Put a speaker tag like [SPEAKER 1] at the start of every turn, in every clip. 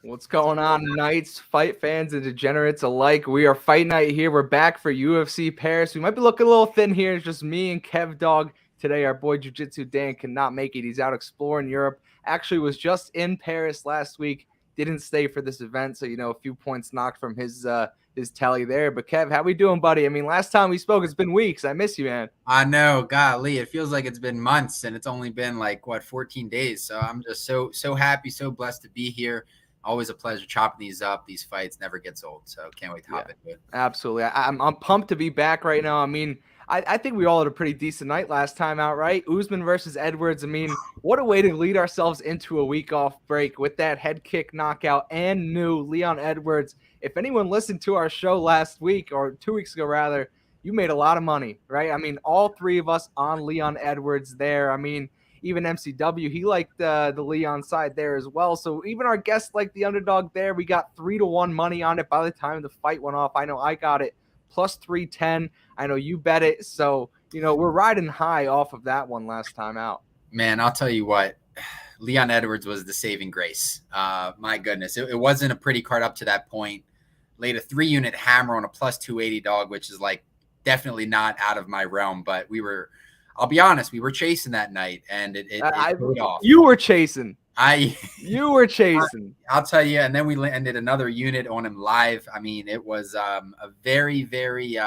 [SPEAKER 1] What's going on, Knights, fight fans, and degenerates alike? We are Fight Night here. We're back for UFC Paris. We might be looking a little thin here. It's just me and KevDog today. Our boy Jiu-Jitsu Dan cannot make it. He's out exploring Europe. Actually was just in Paris last week. Didn't stay for this event, so a few points knocked from his tally there. But Kev, how we doing, buddy? I mean, last time we spoke, it's been weeks. I miss you, man.
[SPEAKER 2] I know, golly, it feels like it's been months, and it's only been 14 days. So I'm just so happy, so blessed to be here. Always a pleasure chopping these up. These fights never gets old, so can't wait to hop into it.
[SPEAKER 1] Absolutely. I'm pumped to be back right now. I mean, I think we all had a pretty decent night last time out, right? Usman versus Edwards. I mean, what a way to lead ourselves into a week off break with that head kick knockout and new Leon Edwards. If anyone listened to our show last week, or 2 weeks ago rather, you made a lot of money, right? I mean, all three of us on Leon Edwards there. I mean, even MCW, he liked the Leon side there as well. So even our guests liked the underdog there. We got 3-1 money on it by the time the fight went off. I know I got it plus 310. I know you bet it. So, we're riding high off of that one last time out.
[SPEAKER 2] Man, I'll tell you what, Leon Edwards was the saving grace. My goodness, it wasn't a pretty card up to that point. Laid a 3-unit hammer on a plus 280 dog, which is definitely not out of my realm, but I'll be honest, we were chasing that night, and it paid off.
[SPEAKER 1] You were chasing.
[SPEAKER 2] You
[SPEAKER 1] were chasing.
[SPEAKER 2] I'll tell you, and then we landed another unit on him live. I mean, it was a very, very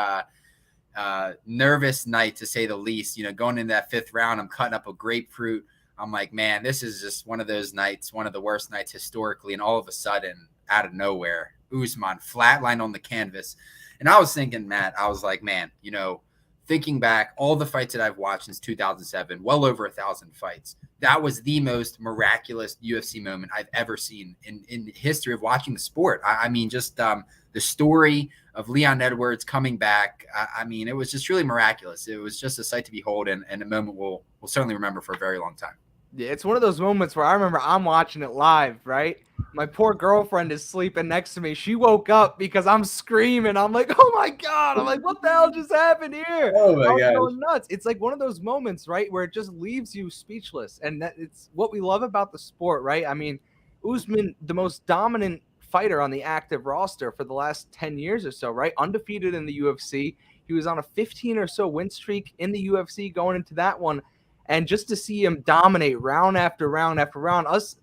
[SPEAKER 2] nervous night, to say the least. Going into that 5th round, I'm cutting up a grapefruit. I'm like, man, this is just one of those nights, one of the worst nights historically, and all of a sudden, out of nowhere, Usman flatlined on the canvas. And I was thinking, Matt, I was like, man, thinking back, all the fights that I've watched since 2007, well over 1,000 fights, that was the most miraculous UFC moment I've ever seen in the history of watching the sport. I mean, just the story of Leon Edwards coming back, I mean, it was just really miraculous. It was just a sight to behold, and a moment we'll certainly remember for a very long time.
[SPEAKER 1] Yeah, it's one of those moments where I remember I'm watching it live, right? My poor girlfriend is sleeping next to me. She woke up because I'm screaming. I'm like, oh my God. I'm like, what the hell just happened here?
[SPEAKER 2] Oh my God.
[SPEAKER 1] Going nuts. It's like one of those moments, right, where it just leaves you speechless. And it's what we love about the sport, right? I mean, Usman, the most dominant fighter on the active roster for the last 10 years or so, right? Undefeated in the UFC. He was on a 15 or so win streak in the UFC going into that one. And just to see him dominate round after round after round, us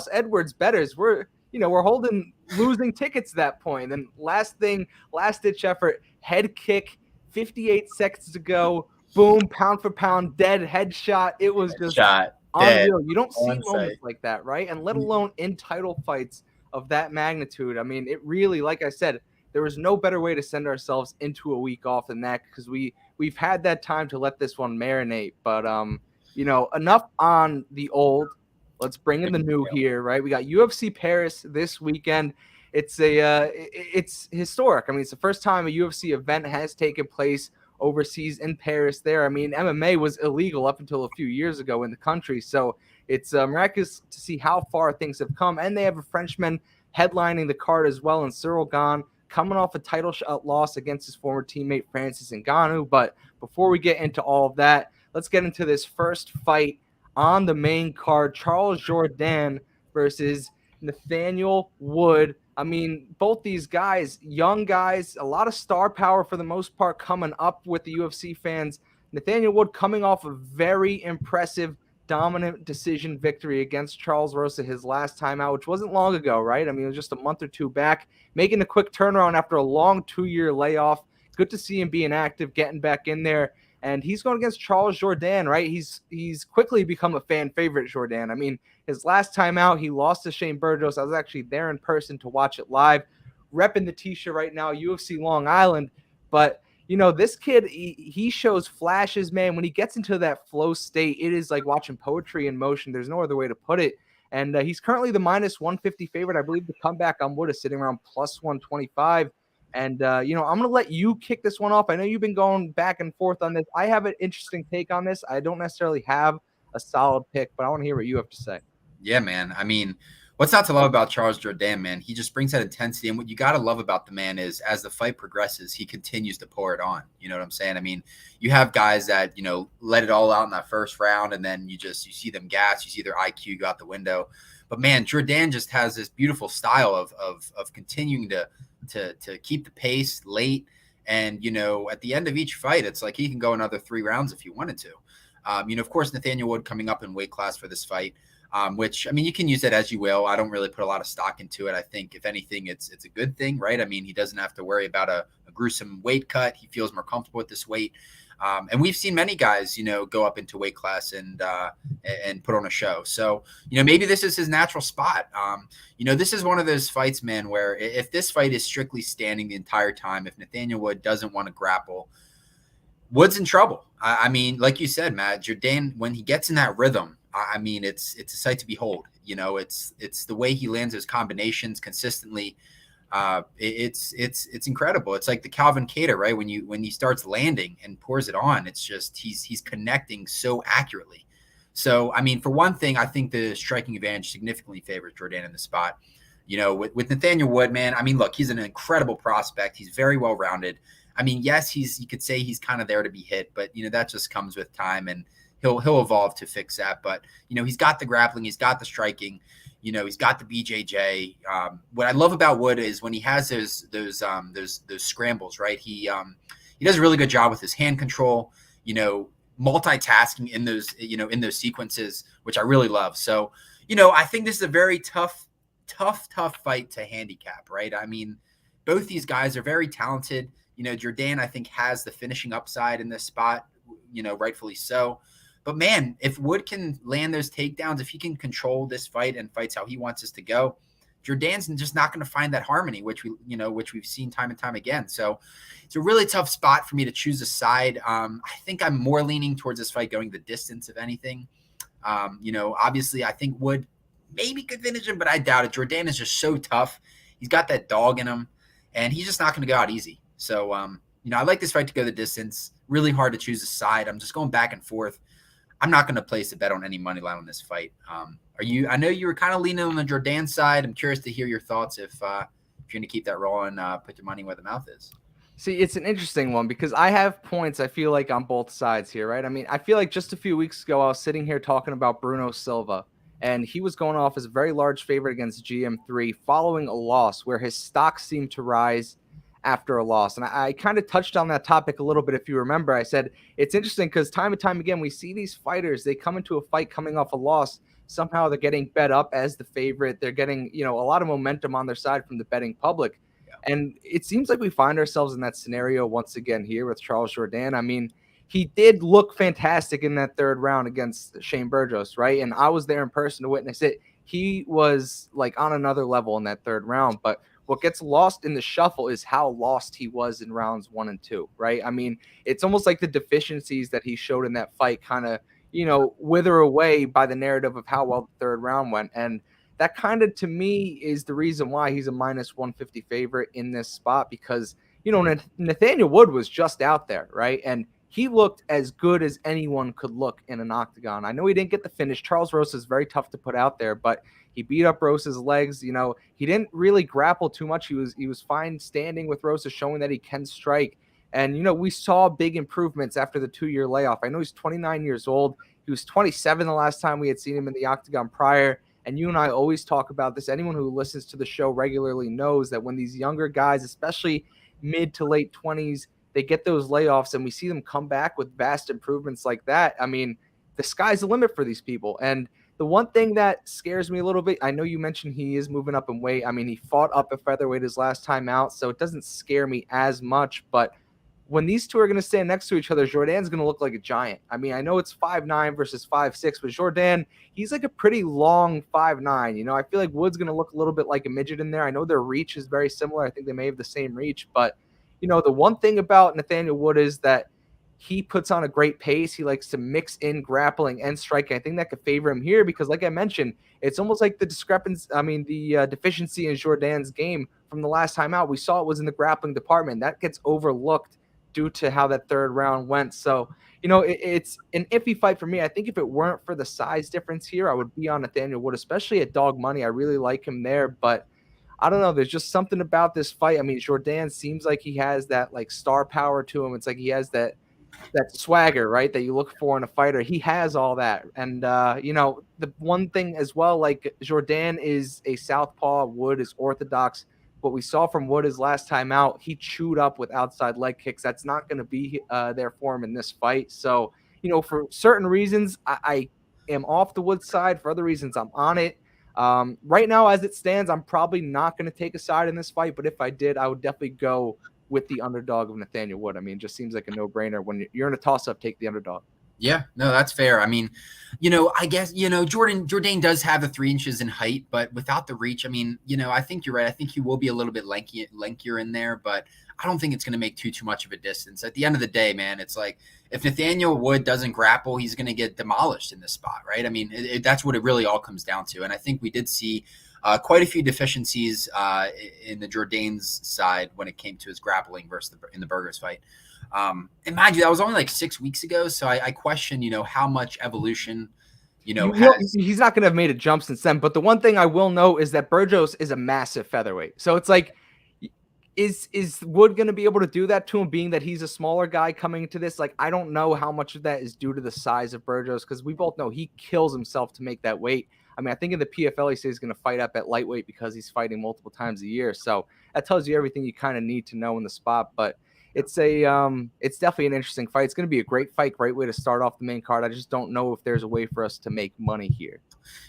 [SPEAKER 1] Edwards bettors, we're holding losing tickets at that point. And last ditch effort, head kick, 58 seconds to go, boom, pound for pound, dead headshot. It was just unreal. You don't see moments like that, right? And let alone in title fights of that magnitude. I mean, it really, like I said, there was no better way to send ourselves into a week off than that, because we've had that time to let this one marinate. But enough on the old. Let's bring in the new here, right? We got UFC Paris this weekend. It's it's historic. I mean, it's the first time a UFC event has taken place overseas in Paris there. I mean, MMA was illegal up until a few years ago in the country. So it's miraculous to see how far things have come. And they have a Frenchman headlining the card as well, and Cyril Gane, coming off a title shot loss against his former teammate Francis Ngannou. But before we get into all of that, let's get into this first fight on the main card. Charles Jourdain versus Nathaniel Wood. I mean, both these guys, young guys, a lot of star power for the most part coming up with the UFC fans. Nathaniel Wood coming off a very impressive, dominant decision victory against Charles Rosa his last time out, which wasn't long ago, right? I mean, it was just a month or two back, making a quick turnaround after a long 2-year layoff. Good to see him being active, getting back in there. And he's going against Charles Jourdain, right? He's quickly become a fan favorite, Jourdain. I mean, his last time out, he lost to Shane Burgos. I was actually there in person to watch it live, repping the T-shirt right now, UFC Long Island. But, this kid, he shows flashes, man. When he gets into that flow state, it is like watching poetry in motion. There's no other way to put it. And he's currently the minus 150 favorite. I believe the comeback on Wood is sitting around plus 125. And, I'm going to let you kick this one off. I know you've been going back and forth on this. I have an interesting take on this. I don't necessarily have a solid pick, but I want to hear what you have to say.
[SPEAKER 2] Yeah, man. I mean, what's not to love about Charles Jourdain, man? He just brings that intensity. And what you got to love about the man is as the fight progresses, he continues to pour it on. You know what I'm saying? I mean, you have guys that, let it all out in that first round, and then you see them gas. You see their IQ go out the window. But man, Jourdain just has this beautiful style of continuing to keep the pace late. And, at the end of each fight, it's like he can go another 3 rounds if he wanted to. Of course, Nathaniel Wood coming up in weight class for this fight, which, you can use it as you will. I don't really put a lot of stock into it. I think, if anything, it's a good thing, right? He doesn't have to worry about a gruesome weight cut. He feels more comfortable with this weight. And we've seen many guys, go up into weight class and put on a show. So, maybe this is his natural spot. This is one of those fights, man, where if this fight is strictly standing the entire time, if Nathaniel Wood doesn't want to grapple, Wood's in trouble. Like you said, Matt, Jourdain, when he gets in that rhythm, it's a sight to behold. It's the way he lands his combinations consistently. It's incredible. It's like the Calvin Kattar, right? When he starts landing and pours it on, it's just he's connecting so accurately. So for one thing, I think the striking advantage significantly favors Jourdain in the spot. With Nathaniel Wood, man, look, he's an incredible prospect. He's very well rounded. Yes, you could say he's kind of there to be hit, but that just comes with time, and he'll evolve to fix that. But he's got the grappling, he's got the striking. He's got the BJJ. What I love about Wood is when he has those scrambles, right? He does a really good job with his hand control, multitasking in those sequences, which I really love. So, I think this is a very tough fight to handicap, right? Both these guys are very talented. Jourdain, I think, has the finishing upside in this spot, rightfully so. But man, if Wood can land those takedowns, if he can control this fight and fights how he wants us to go, Jourdain's just not going to find that harmony, which we've seen time and time again. So it's a really tough spot for me to choose a side. I think I'm more leaning towards this fight going the distance, if anything. Obviously, I think Wood maybe could finish him, but I doubt it. Jourdain is just so tough. He's got that dog in him, and he's just not going to go out easy. So, I like this fight to go the distance. Really hard to choose a side. I'm just going back and forth. I'm not going to place a bet on any money line on this fight. I know you were kind of leaning on the Jourdain side. I'm curious to hear your thoughts if you're going to keep that rolling, put your money where the mouth is.
[SPEAKER 1] See, it's an interesting one because I have points, I feel like, on both sides here, right? I feel like just a few weeks ago, I was sitting here talking about Bruno Silva, and he was going off as a very large favorite against GM3 following a loss where his stock seemed to rise after a loss. And I kind of touched on that topic a little bit. If you remember, I said, it's interesting because time and time again, we see these fighters, they come into a fight coming off a loss. Somehow they're getting bet up as the favorite. They're getting, a lot of momentum on their side from the betting public. Yeah. And it seems like we find ourselves in that scenario once again here with Charles Jourdain. He did look fantastic in that third round against Shane Burgos, right? And I was there in person to witness it. He was like on another level in that third round, but what gets lost in the shuffle is how lost he was in rounds 1 and 2, right? It's almost like the deficiencies that he showed in that fight kind of, wither away by the narrative of how well the third round went. And that kind of, to me, is the reason why he's a minus 150 favorite in this spot because, Nathaniel Wood was just out there, right? And he looked as good as anyone could look in an octagon. I know he didn't get the finish. Charles Rosa is very tough to put out there, but he beat up Rosa's legs. He didn't really grapple too much. He was fine standing with Rosa, showing that he can strike. And, we saw big improvements after the 2-year layoff. I know he's 29 years old. He was 27 the last time we had seen him in the octagon prior. And you and I always talk about this. Anyone who listens to the show regularly knows that when these younger guys, especially mid to late 20s, they get those layoffs and we see them come back with vast improvements like that. The sky's the limit for these people. And the one thing that scares me a little bit, I know you mentioned he is moving up in weight. He fought up at featherweight his last time out, so it doesn't scare me as much. But when these two are going to stand next to each other, Jourdain's going to look like a giant. I know it's 5'9" versus 5'6", but Jourdain, he's like a pretty long 5'9". I feel like Wood's going to look a little bit like a midget in there. I know their reach is very similar. I think they may have the same reach, but the one thing about Nathaniel Wood is that he puts on a great pace. He likes to mix in grappling and striking. I think that could favor him here because, like I mentioned, it's almost like the discrepancy. The deficiency in Jourdain's game from the last time out. We saw it was in the grappling department. That gets overlooked due to how that third round went. So, it's an iffy fight for me. I think if it weren't for the size difference here, I would be on Nathaniel Wood, especially at dog money. I really like him there, but I don't know. There's just something about this fight. Jourdain seems like he has that like star power to him. It's like he has that that swagger, right, that you look for in a fighter. He has all that. And the one thing as well, like Jourdain is a southpaw, Wood is orthodox. What we saw from Wood his last time out, he chewed up with outside leg kicks. That's not going to be there for him in this fight. So, for certain reasons, I am off the Wood side. For other reasons, I'm on it. Right now, as it stands, I'm probably not going to take a side in this fight. But if I did, I would definitely go with the underdog of Nathaniel Wood. I mean, it just seems like a no-brainer. When you're in a toss-up, take the underdog.
[SPEAKER 2] Yeah, no, that's fair. I mean, I guess, Jourdain does have the 3 inches in height, but without the reach, I mean, I think you're right. I think he will be a little bit lankier in there, but I don't think it's going to make too much of a distance. At the end of the day, man, it's like if Nathaniel Wood doesn't grapple, he's going to get demolished in this spot, right? I mean, that's what it really all comes down to. And I think we did see quite a few deficiencies in the Jourdain's side when it came to his grappling versus in the Burgers fight. And mind you, that was only like 6 weeks ago. So I question, how much evolution, has.
[SPEAKER 1] He's not going to have made a jump since then. But the one thing I will know is that Burgos is a massive featherweight. So it's like, is Wood going to be able to do that to him, being that he's a smaller guy coming into this? Like, I don't know how much of that is due to the size of Burgos, because we both know he kills himself to make that weight. I mean, I think in the PFL, he says he's going to fight up at lightweight because he's fighting multiple times a year. So that tells you everything you kind of need to know in the spot. But it's definitely an interesting fight. It's going to be a great fight, great way to start off the main card. I just don't know if there's a way for us to make money here.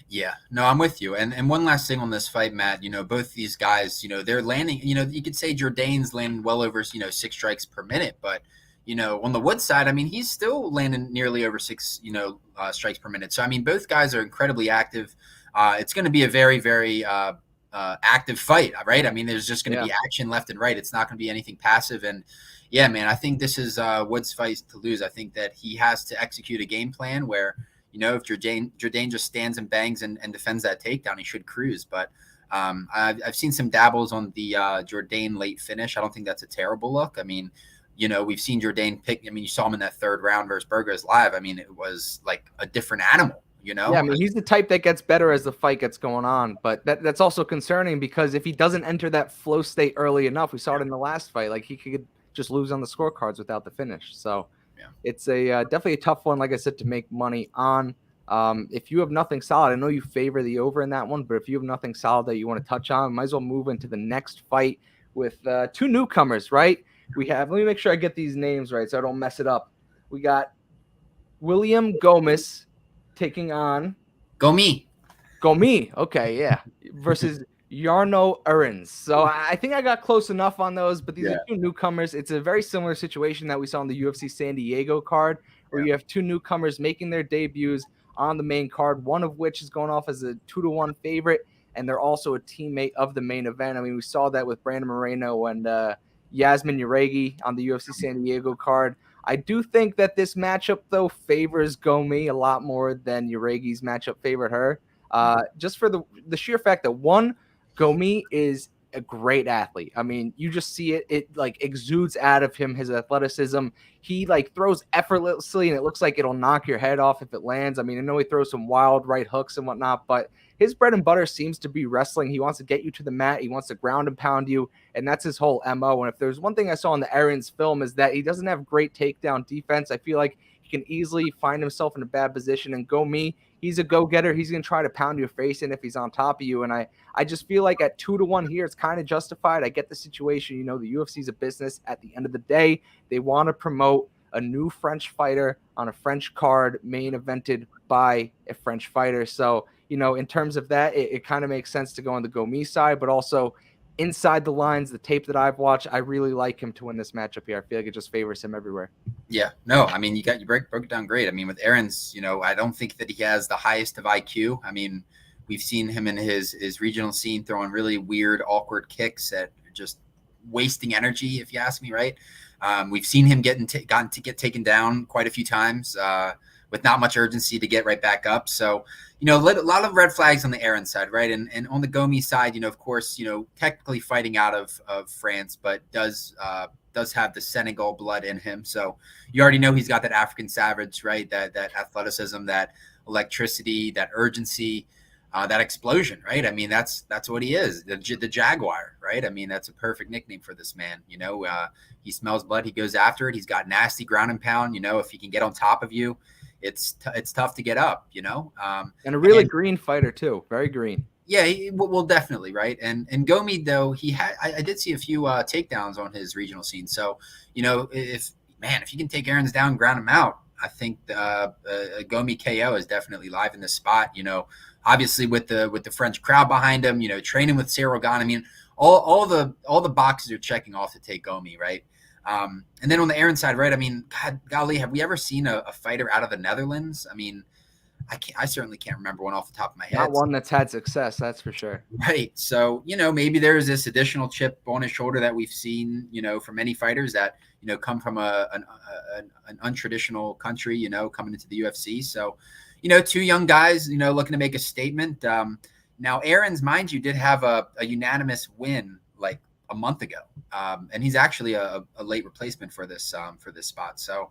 [SPEAKER 2] Yeah, no, I'm with you. And one last thing on this fight, Matt, both these guys, they're landing, you could say Jourdain's landing well over, 6 strikes per minute, but, on the Wood side, I mean, he's still landing nearly over 6, strikes per minute. So, I mean, both guys are incredibly active. It's going to be a very, very active fight, right? I mean, there's just going to be action left and right. It's not going to be anything passive. And yeah, man, I think this is Wood's fight to lose. I think that he has to execute a game plan where, if Jourdain just stands and bangs and defends that takedown, he should cruise. But I've seen some dabbles on the Jourdain late finish. I don't think that's a terrible look. I mean, we've seen Jourdain pick. I mean, you saw him in that 3rd round versus Burgos live. I mean, it was like a different animal. Yeah,
[SPEAKER 1] I mean, he's the type that gets better as the fight gets going on, but that's also concerning because if he doesn't enter that flow state early enough, we saw it in the last fight, like he could just lose on the scorecards without the finish. So it's definitely a tough one, like I said, to make money on. If you have nothing solid, I know you favor the over in that one, but if you have nothing solid that you want to touch on, might as well move into the next fight with 2 newcomers, right? We have, let me make sure I get these names right so I don't mess it up. We got William Gomez taking on
[SPEAKER 2] Gomi.
[SPEAKER 1] Okay, yeah, versus Jarno Urins. So I think I got close enough on those, but these are 2 newcomers. It's a very similar situation that we saw in the UFC San Diego card, where you have 2 newcomers making their debuts on the main card, one of which is going off as a 2-1 favorite, and they're also a teammate of the main event. I mean, we saw that with Brandon Moreno and Yasmin Uregi on the UFC San Diego card. I do think that this matchup, though, favors Gomi a lot more than Uregi's matchup favored her. Just for the sheer fact that, one, Gomi is a great athlete. I mean, you just see it like exudes out of him, his athleticism. He like throws effortlessly, and it looks like it'll knock your head off if it lands. I mean, I know he throws some wild right hooks and whatnot, but his bread and butter seems to be wrestling. He wants to get you to the mat. He wants to ground and pound you, and that's his whole MO. And if there's one thing I saw in the Aaron's film is that he doesn't have great takedown defense. I feel like he can easily find himself in a bad position. And Gomi, he's a go-getter. He's going to try to pound your face in if he's on top of you. And I just feel like at 2-1 here, it's kind of justified. I get the situation. The UFC is a business. At the end of the day, they want to promote a new French fighter on a French card, main evented by a French fighter. So, in terms of that, it kind of makes sense to go on the Gomi side, but also inside the lines, the tape that I've watched, I really like him to win this matchup here. I feel like it just favors him everywhere.
[SPEAKER 2] Yeah, no, I mean, you broke it down great. I mean, with Aaron's, I don't think that he has the highest of IQ. I mean, we've seen him in his regional scene throwing really weird, awkward kicks that are just wasting energy, if you ask me, right? We've seen him get taken down quite a few times with not much urgency to get right back up. So, a lot of red flags on the Aaron side, right? And on the Gomi side, of course, technically fighting out of France, but does have the Senegal blood in him. So you already know he's got that African savage, right? That athleticism, that electricity, that urgency. that explosion, right? I mean, that's what he is, the Jaguar, right? I mean, that's a perfect nickname for this man. He smells blood, he goes after it. He's got nasty ground and pound. If he can get on top of you, it's tough to get up.
[SPEAKER 1] And a really green fighter too, very green.
[SPEAKER 2] Yeah, well, definitely, right. And Gomi, though, he had I did see a few takedowns on his regional scene. So if you can take Aaron's down, ground him out, I think Gomi KO is definitely live in this spot. Obviously with the French crowd behind him, training with Cyril Gane. I mean, all the boxes are checking off to take Gomi, right? And then on the Aaron side, right? I mean, golly, have we ever seen a fighter out of the Netherlands? I mean, I certainly can't remember one off the top of my head.
[SPEAKER 1] Not one that's had success, that's for sure.
[SPEAKER 2] Right. So, maybe there's this additional chip on his shoulder that we've seen, from many fighters that, come from an untraditional country, coming into the UFC. So, two young guys, looking to make a statement. Now, Aaron's, mind you, did have a unanimous win like a month ago. And he's actually a late replacement for this spot. So,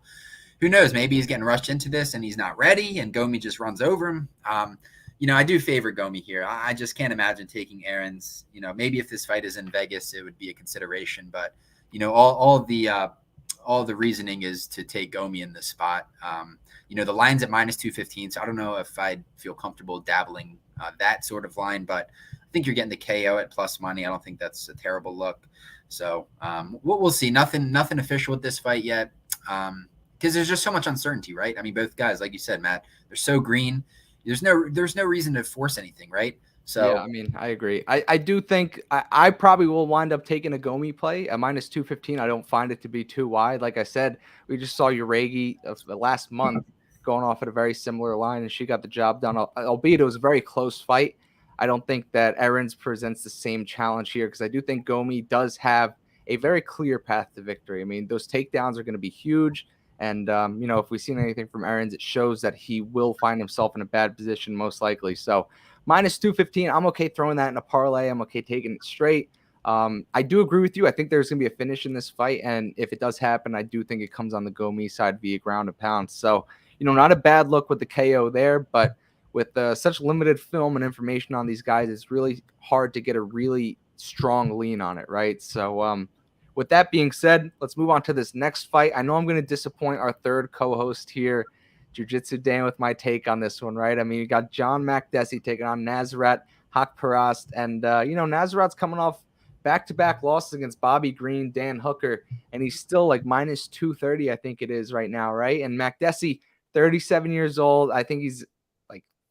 [SPEAKER 2] who knows? Maybe he's getting rushed into this and he's not ready, and Gomi just runs over him. I do favor Gomi here. I just can't imagine taking Aaron's. Maybe if this fight is in Vegas, it would be a consideration. But all the reasoning is to take Gomi in this spot. The line's at -215, so I don't know if I'd feel comfortable dabbling that sort of line. But I think you're getting the KO at plus money. I don't think that's a terrible look. So we'll see. Nothing official with this fight yet. Because there's just so much uncertainty, right? I mean, both guys, like you said, Matt, they're so green. There's no reason to force anything, right? So
[SPEAKER 1] yeah, I mean, I agree. I do think I probably will wind up taking a Gomi play at -215. I don't find it to be too wide. Like I said, we just saw Uregi the last month going off at a very similar line, and she got the job done. Albeit it was a very close fight. I don't think that Aaron's presents the same challenge here, because I do think Gomi does have a very clear path to victory. I mean, those takedowns are going to be huge. And, if we've seen anything from Aaron's, it shows that he will find himself in a bad position, most likely. So -215, I'm okay throwing that in a parlay. I'm okay taking it straight. I do agree with you. I think there's going to be a finish in this fight. And if it does happen, I do think it comes on the Gomi side via ground and pound. So, not a bad look with the KO there. But with such limited film and information on these guys, it's really hard to get a really strong lean on it, right? So, with that being said, let's move on to this next fight. I know I'm going to disappoint our third co-host here, Jiu-Jitsu Dan, with my take on this one, right? I mean, you got John Makdessi taking on Nasrat Haqparast. And, Nasrat's coming off back-to-back losses against Bobby Green, Dan Hooker, and he's still like -230, I think it is right now, right? And Makdessi, 37 years old. I think he's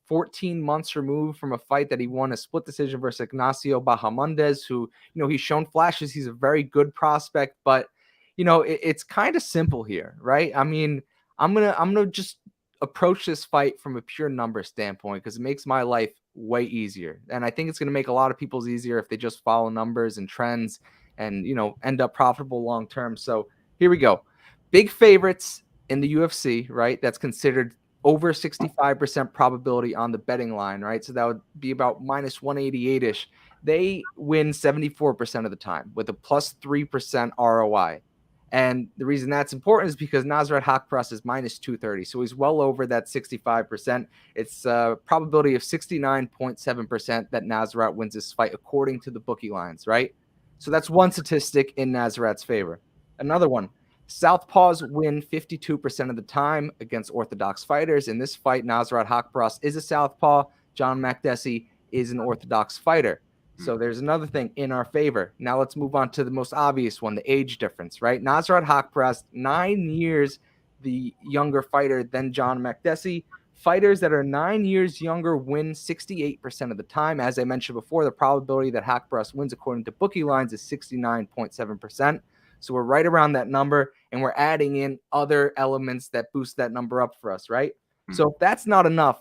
[SPEAKER 1] 14 months removed from a fight that he won a split decision versus Ignacio Bahamondes, who, he's shown flashes. He's a very good prospect, but, it's kind of simple here, right? I mean, I'm going to just approach this fight from a pure number standpoint, because it makes my life way easier. And I think it's going to make a lot of people's easier if they just follow numbers and trends and, end up profitable long-term. So here we go. Big favorites in the UFC, right? That's considered over 65% probability on the betting line, right? So that would be about -188-ish. They win 74% of the time with a +3% ROI. And the reason that's important is because Nasrat Haqparast is -230. So he's well over that 65%. It's a probability of 69.7% that Nasrat wins this fight according to the bookie lines, right? So that's one statistic in Nasrat's favor. Another one. Southpaws win 52% of the time against orthodox fighters. In this fight, Nasrat Haqparast is a southpaw. John Makdessi is an orthodox fighter. So there's another thing in our favor. Now let's move on to the most obvious one, the age difference, right? Nasrat Haqparast, 9 years the younger fighter than John Makdessi. Fighters that are 9 years younger win 68% of the time. As I mentioned before, the probability that Haqparast wins according to bookie lines is 69.7%. So we're right around that number, and we're adding in other elements that boost that number up for us, right? So if that's not enough,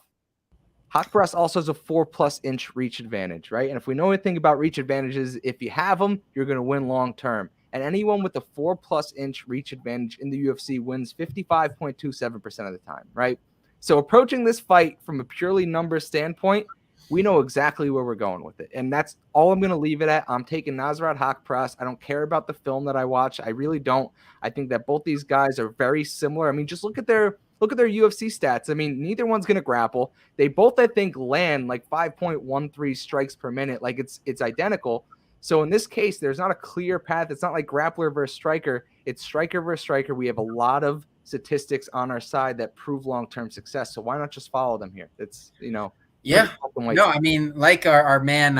[SPEAKER 1] Haqparast also has a 4+ inch reach advantage, right? And if we know anything about reach advantages, if you have them, you're going to win long term. And anyone with a 4+ inch reach advantage in the UFC wins 55.27% of the time, right? So approaching this fight from a purely numbers standpoint, we know exactly where we're going with it. And that's all I'm going to leave it at. I'm taking Nasrat Haqparast. I don't care about the film that I watch. I really don't. I think that both these guys are very similar. I mean, just look at their look at their UFC stats. I mean, neither one's going to grapple. They both, I think, land like 5.13 strikes per minute. Like it's identical. So in this case, there's not a clear path. It's not like grappler versus striker. It's striker versus striker. We have a lot of statistics on our side that prove long-term success. So why not just follow them here? It's,
[SPEAKER 2] Yeah. No, I mean, like our man,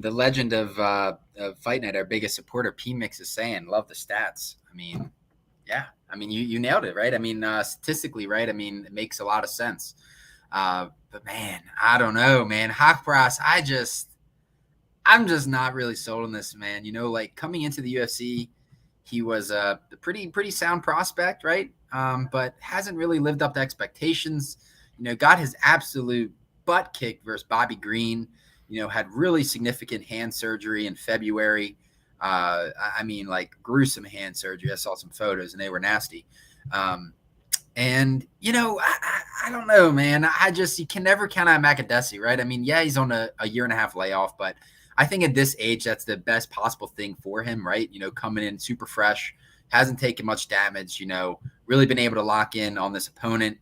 [SPEAKER 2] the legend of Fight Night, our biggest supporter, P-Mix, is saying, love the stats. I mean, yeah. I mean, you nailed it, right? I mean, statistically, right? I mean, it makes a lot of sense. But man, I don't know, man. Haqparast, I'm just not really sold on this, man. Like coming into the UFC, he was a pretty sound prospect, right? But hasn't really lived up to expectations. Got his absolute butt kicked versus Bobby Green. Had really significant hand surgery in February. I mean, like gruesome hand surgery. I saw some photos and they were nasty. And I don't know, man. You can never count out Makdessi, right? I mean, yeah, he's on a year and a half layoff, but I think at this age, that's the best possible thing for him, right? Coming in super fresh, hasn't taken much damage, really been able to lock in on this opponent.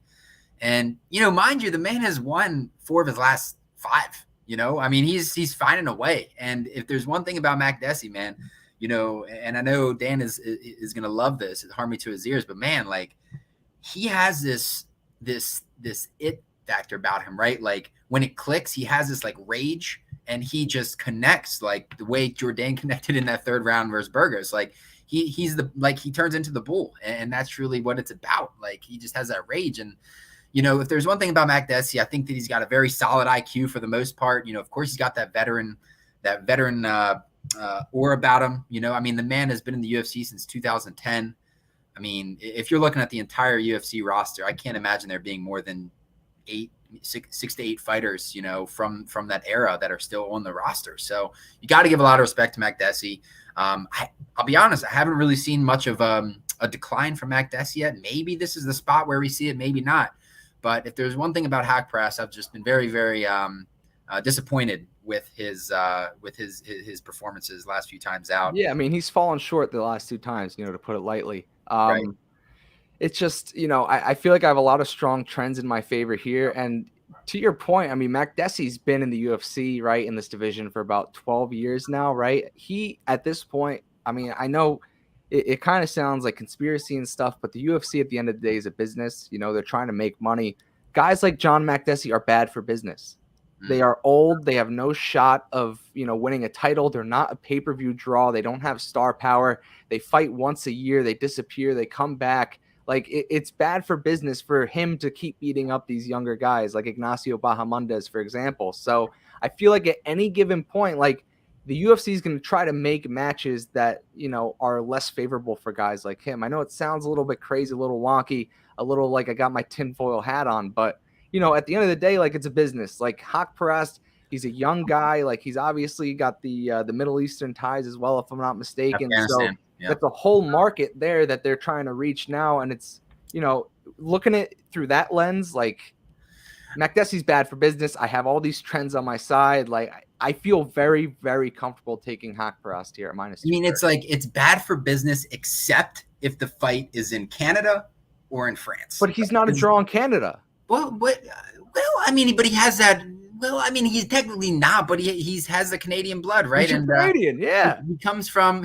[SPEAKER 2] And, mind you, the man has won 4 of his last 5, I mean, he's finding a way. And if there's one thing about Makdessi, man, and I know Dan is going to love this, it harmed me to his ears, but man, like he has this it factor about him, right? Like when it clicks, he has this like rage and he just connects like the way Jourdain connected in that 3rd round versus Burgos. Like he turns into the bull, and that's really what it's about. Like he just has that rage. And if there's one thing about Makdessi, I think that he's got a very solid IQ for the most part. Of course, he's got that veteran aura about him. I mean, the man has been in the UFC since 2010. I mean, if you're looking at the entire UFC roster, I can't imagine there being more than 6 to 8 fighters, from that era that are still on the roster. So you got to give a lot of respect to Makdessi. I'll be honest, I haven't really seen much of a decline from Makdessi yet. Maybe this is the spot where we see it, maybe not. But if there's one thing about Haqparast, I've just been very, very disappointed with his performances last few times out.
[SPEAKER 1] Yeah, I mean, he's fallen short the last 2 times, to put it lightly.
[SPEAKER 2] Right.
[SPEAKER 1] It's just, I feel like I have a lot of strong trends in my favor here. And to your point, I mean, Makdessi's been in the UFC, right, in this division for about 12 years now, right? He, at this point, I mean, I know it kind of sounds like conspiracy and stuff, but the UFC at the end of the day is a business. They're trying to make money. Guys like John Makdessi are bad for business. They are old. They have no shot of, winning a title. They're not a pay-per-view draw. They don't have star power. They fight once a year. They disappear. They come back. Like it's bad for business for him to keep beating up these younger guys like Ignacio Bahamondes, for example. So I feel like at any given point, like the UFC is going to try to make matches that, are less favorable for guys like him. I know it sounds a little bit crazy, a little wonky, a little like I got my tinfoil hat on, but at the end of the day, like it's a business. Like Haqparast, he's a young guy. Like he's obviously got the Middle Eastern ties as well, if I'm not mistaken. So that's a whole market there that they're trying to reach now. And it's, looking at it through that lens, like Makdessi's bad for business. I have all these trends on my side. Like I feel very, very comfortable taking Haqparast here at -2.
[SPEAKER 2] I mean, it's like it's bad for business, except if the fight is in Canada or in France.
[SPEAKER 1] But he's not a draw in Canada.
[SPEAKER 2] Well, I mean, but he has that. Well, I mean, he's technically not, but he has the Canadian blood, right?
[SPEAKER 1] He's Canadian, yeah.
[SPEAKER 2] He comes from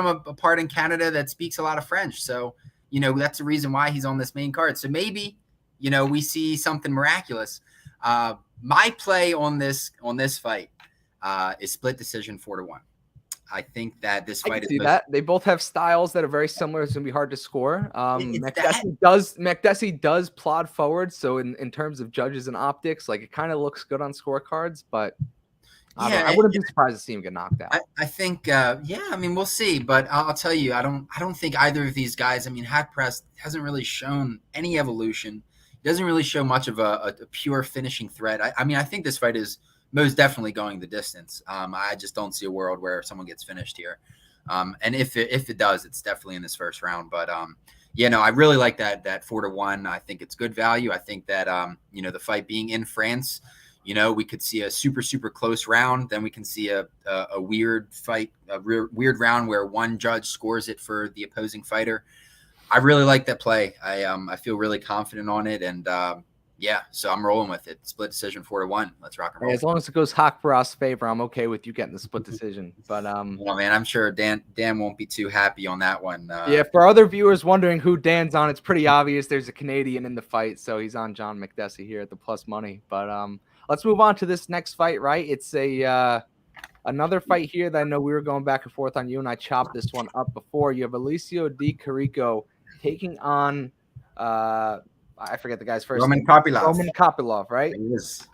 [SPEAKER 2] a part in Canada that speaks a lot of French, so that's the reason why he's on this main card. So maybe we see something miraculous. My play on this fight is split decision 4-1. I think that this fight
[SPEAKER 1] is that they both have styles that are very similar. It's gonna be hard to score. Makdessi does plod forward, so in terms of judges and optics, like it kind of looks good on scorecards, but I wouldn't be surprised to see him get knocked out.
[SPEAKER 2] I think I mean, we'll see, but I'll tell you, I don't think either of these guys. I mean, Haqparast hasn't really shown any evolution. He doesn't really show much of a pure finishing threat. I mean, I think this fight is most definitely going the distance. I just don't see a world where someone gets finished here. And if it does, it's definitely in this first round. But I really like that 4-1. I think it's good value. I think that the fight being in France, we could see a super, super close round. Then we can see a weird fight, a weird round where one judge scores it for the opposing fighter. I really like that play. I feel really confident on it, and yeah, so I'm rolling with it. Split decision 4-1. Let's rock and roll.
[SPEAKER 1] As long as it goes Hawk favor, I'm okay with you getting the split decision. But
[SPEAKER 2] well, man, I'm sure Dan won't be too happy on that one.
[SPEAKER 1] Yeah, for other viewers wondering who Dan's on, it's pretty obvious. There's a Canadian in the fight, so he's on John McDessie here at the plus money. But let's move on to this next fight. Right, it's a another fight here that I know we were going back and forth on. You and I chopped this one up before. You have Alicio Di Chirico taking on I forget the guy's first
[SPEAKER 2] name. Roman
[SPEAKER 1] Kopylov, right?
[SPEAKER 2] Yes.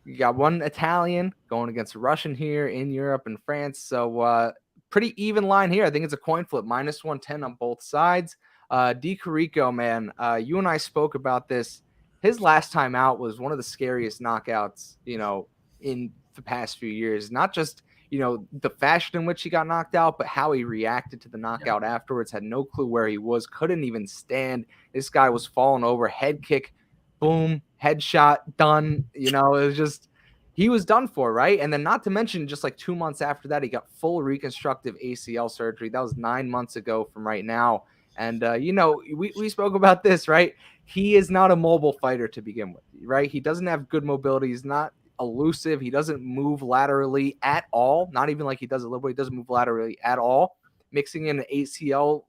[SPEAKER 1] You got one Italian going against a Russian here in Europe and France. So pretty even line here. I think it's a coin flip, -110 on both sides. Di Chirico, man, you and I spoke about this. His last time out was one of the scariest knockouts, in the past few years. Not just, the fashion in which he got knocked out, but how he reacted to the knockout afterwards. Had no clue where he was, couldn't even stand. This guy was falling over, head kick, boom, headshot, done. It was just, he was done for, right? And then not to mention, just like 2 months after that, he got full reconstructive ACL surgery. That was 9 months ago from right now. And, we spoke about this, right? He is not a mobile fighter to begin with, right? He doesn't have good mobility. He's not elusive. He doesn't move laterally at all. Not even like he does a little bit. He doesn't move laterally at all. Mixing in an ACL,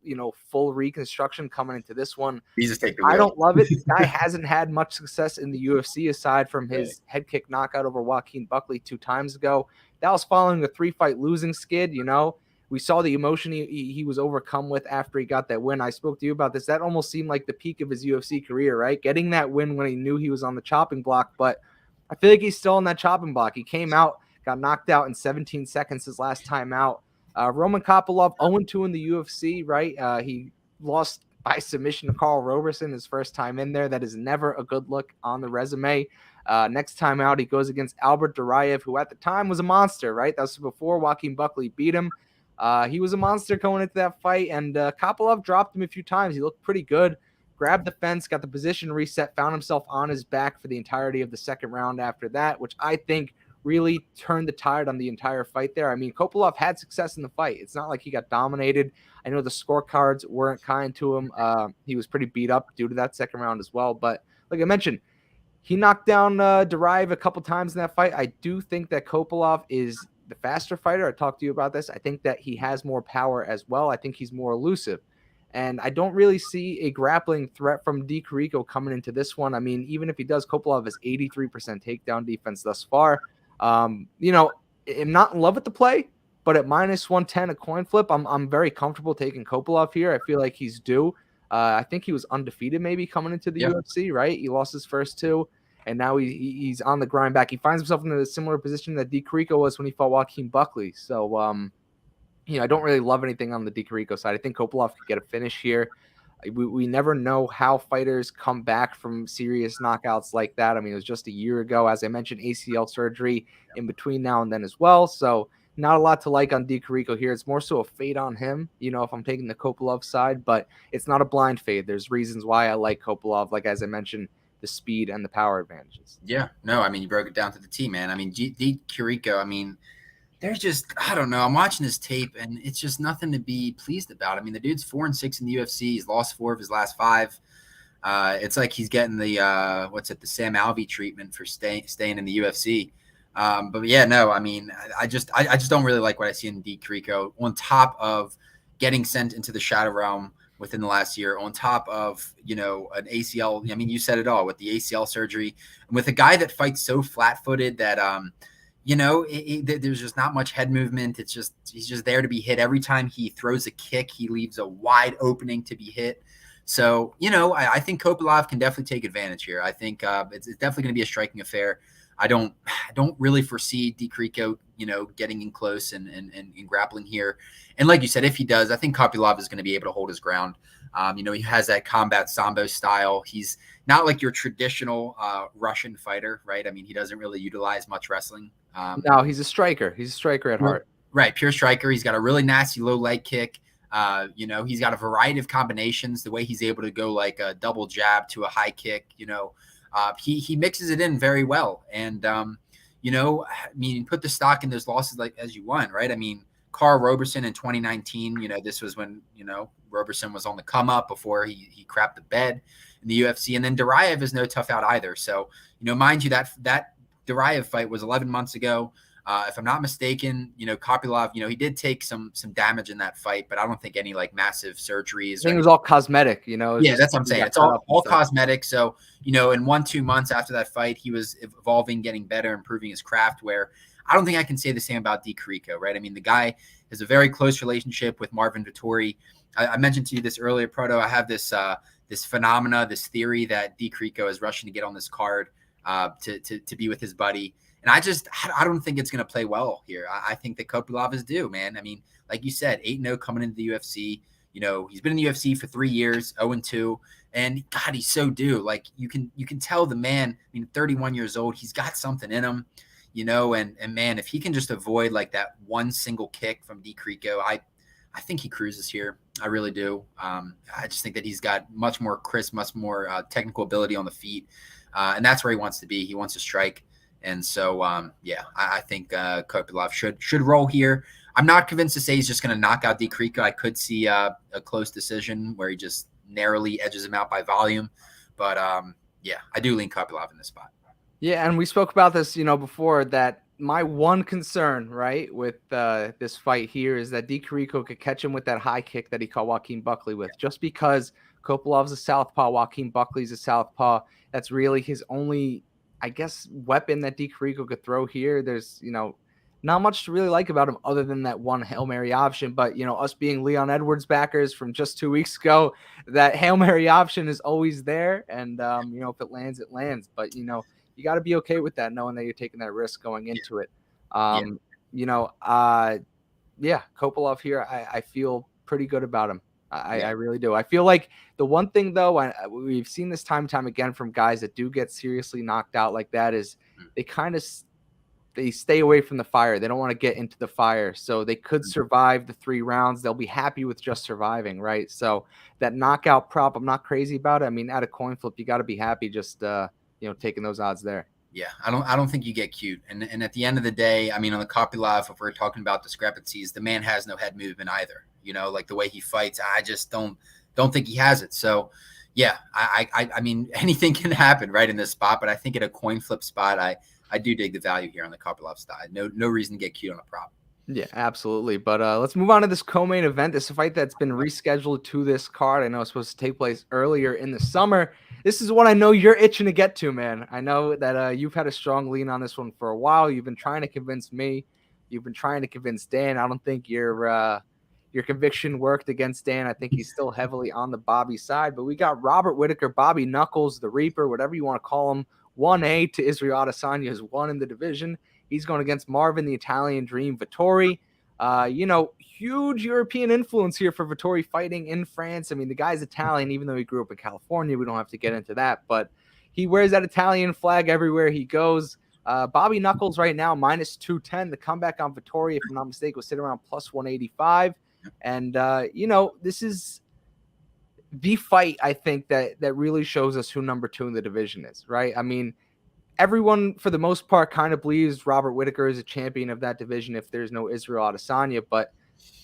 [SPEAKER 1] full reconstruction coming into this one.
[SPEAKER 2] Jesus, take the wheel.
[SPEAKER 1] I don't love it. This guy hasn't had much success in the UFC aside from his head kick knockout over Joaquin Buckley 2 times ago. That was following a 3-fight losing skid. We saw the emotion he was overcome with after he got that win. I spoke to you about this. That almost seemed like the peak of his UFC career, right? Getting that win when he knew he was on the chopping block, but I feel like he's still on that chopping block. He came out, got knocked out in 17 seconds his last time out. Roman Kopylov, 0-2 in the UFC, right? He lost by submission to Carl Roberson his first time in there. That is never a good look on the resume. Next time out, he goes against Albert Duraev, who at the time was a monster, right? That was before Joaquin Buckley beat him. He was a monster going into that fight, and Kopylov dropped him a few times. He looked pretty good. Grabbed the fence, got the position reset, found himself on his back for the entirety of the second round after that, which I think really turned the tide on the entire fight there. I mean, Kopylov had success in the fight. It's not like he got dominated. I know the scorecards weren't kind to him. He was pretty beat up due to that second round as well. But like I mentioned, he knocked down Duraev a couple times in that fight. I do think that Kopylov is the faster fighter. I talked to you about this. I think that he has more power as well. I think he's more elusive. And I don't really see a grappling threat from Di Chirico coming into this one. I mean, even if he does, Kopylov has 83% takedown defense thus far. I'm not in love with the play, but at -110 a coin flip, I'm very comfortable taking Kopylov here. I feel like he's due. I think he was undefeated maybe coming into the UFC, right? He lost his first 2, and now he's on the grind back. He finds himself in a similar position that Di Chirico was when he fought Joaquin Buckley. So, I don't really love anything on the Di Chirico side. I think Kopylov could get a finish here. We never know how fighters come back from serious knockouts like that. I mean, it was just a year ago. As I mentioned, ACL surgery in between now and then as well. So not a lot to like on Di Chirico here. It's more so a fade on him, if I'm taking the Kopylov side, but it's not a blind fade. There's reasons why I like Kopylov, like as I mentioned, the speed and the power advantages.
[SPEAKER 2] Yeah, no, I mean, you broke it down to the T, man. I mean, Di Chirico, I mean, there's just, I don't know. I'm watching his tape, and it's just nothing to be pleased about. I mean, the dude's 4-6 in the UFC. He's lost 4 of his last 5. It's like he's getting the the Sam Alvey treatment for staying in the UFC. But yeah, no, I mean, I just don't really like what I see in Di Chirico. On top of getting sent into the shadow realm within the last year, on top of an ACL. I mean, you said it all with the ACL surgery, and with a guy that fights so flat-footed that there's just not much head movement. It's just he's just there to be hit. Every time he throws a kick, he leaves a wide opening to be hit. So, I think Kopylov can definitely take advantage here. I think it's definitely going to be a striking affair. I don't really foresee Di Chirico, getting in close and grappling here. And like you said, if he does, I think Kopylov is going to be able to hold his ground. He has that combat sambo style. He's not like your traditional Russian fighter, right? I mean, he doesn't really utilize much wrestling.
[SPEAKER 1] No, he's a striker. He's a striker at heart.
[SPEAKER 2] Right, pure striker. He's got a really nasty low leg kick. He's got a variety of combinations. The way he's able to go like a double jab to a high kick, he mixes it in very well. And, put the stock in those losses like as you want, right? I mean, Carl Roberson in 2019. This was when, Roberson was on the come up before he crapped the bed in the UFC. And then Duraev is no tough out either. So, mind you, that Duraev fight was 11 months ago. If I'm not mistaken, Kopylov, he did take some damage in that fight, but I don't think any like massive surgeries.
[SPEAKER 1] I think it was all cosmetic,
[SPEAKER 2] Yeah, that's what I'm saying. It's all cosmetic. So, in 1-2 months after that fight, he was evolving, getting better, improving his craft, where I don't think I can say the same about D. Carrico, right? I mean, the guy has a very close relationship with Marvin Vittori. I mentioned to you this earlier, Proto. I have this phenomena, this theory that D. Carrico is rushing to get on this card to be with his buddy. And I don't think it's going to play well here. I think that Kopylov is due, man. I mean, like you said, 8-0 coming into the UFC. He's been in the UFC for 3 years, 0-2, and God, he's so due. Like you can tell the man. I mean, 31 years old, he's got something in him, and man, if he can just avoid like that one single kick from D. Carrico, I think he cruises here. I really do. I just think that he's got much more crisp, much more technical ability on the feet, and that's where he wants to be. He wants to strike. And so, I think Kopylov should roll here. I'm not convinced to say he's just going to knock out D. Carrico. I could see a close decision where he just narrowly edges him out by volume. But, I do lean Kopylov in this spot.
[SPEAKER 1] Yeah, and we spoke about this, before, that my one concern, right, with this fight here is that D. Carrico could catch him with that high kick that he caught Joaquin Buckley with. Just because Kopylov's a southpaw, Joaquin Buckley's a southpaw, that's really his only, I guess, weapon that D. Carrico could throw here. There's, not much to really like about him other than that one Hail Mary option. But, us being Leon Edwards backers from just 2 weeks ago, that Hail Mary option is always there. And, if it lands, it lands. But, you got to be okay with that, knowing that you're taking that risk going into it. Kopylov here, I feel pretty good about him. I really do. I feel like the one thing, though, we've seen this time and time again from guys that do get seriously knocked out like that, is they stay away from the fire. They don't want to get into the fire. So they could survive the 3 rounds. They'll be happy with just surviving, right? So that knockout prop, I'm not crazy about it. I mean, at a coin flip, you got to be happy just taking those odds there.
[SPEAKER 2] Yeah, I don't think you get cute. And at the end of the day, I mean, on the Kopylov, if we're talking about discrepancies, the man has no head movement either. Like the way he fights, I just don't think he has it. So, yeah, I mean, anything can happen right in this spot. But I think at a coin flip spot, I do dig the value here on the Kopylov side. No reason to get cute on a prop.
[SPEAKER 1] Yeah, absolutely. But let's move on to this co-main event. This is a fight that's been rescheduled to this card. I know it's supposed to take place earlier in the summer. This is what I know you're itching to get to, man. I know that you've had a strong lean on this one for a while. You've been trying to convince me. You've been trying to convince Dan. I don't think your conviction worked against Dan. I think he's still heavily on the Bobby side. But we got Robert Whittaker, Bobby Knuckles, the Reaper, whatever you want to call him. 1A to Israel Adesanya is 1 in the division. He's going against Marvin, the Italian Dream, Vittori. Huge European influence here for Vittori fighting in France. I mean, the guy's Italian, even though he grew up in California. We don't have to get into that, but he wears that Italian flag everywhere he goes. Bobby Knuckles right now, minus 210. The comeback on Vittori, if I'm not mistaken, was sitting around plus 185. And, this is the fight, I think, that really shows us who number 2 in the division is, right? I mean, everyone, for the most part, kind of believes Robert Whittaker is a champion of that division if there's no Israel Adesanya. But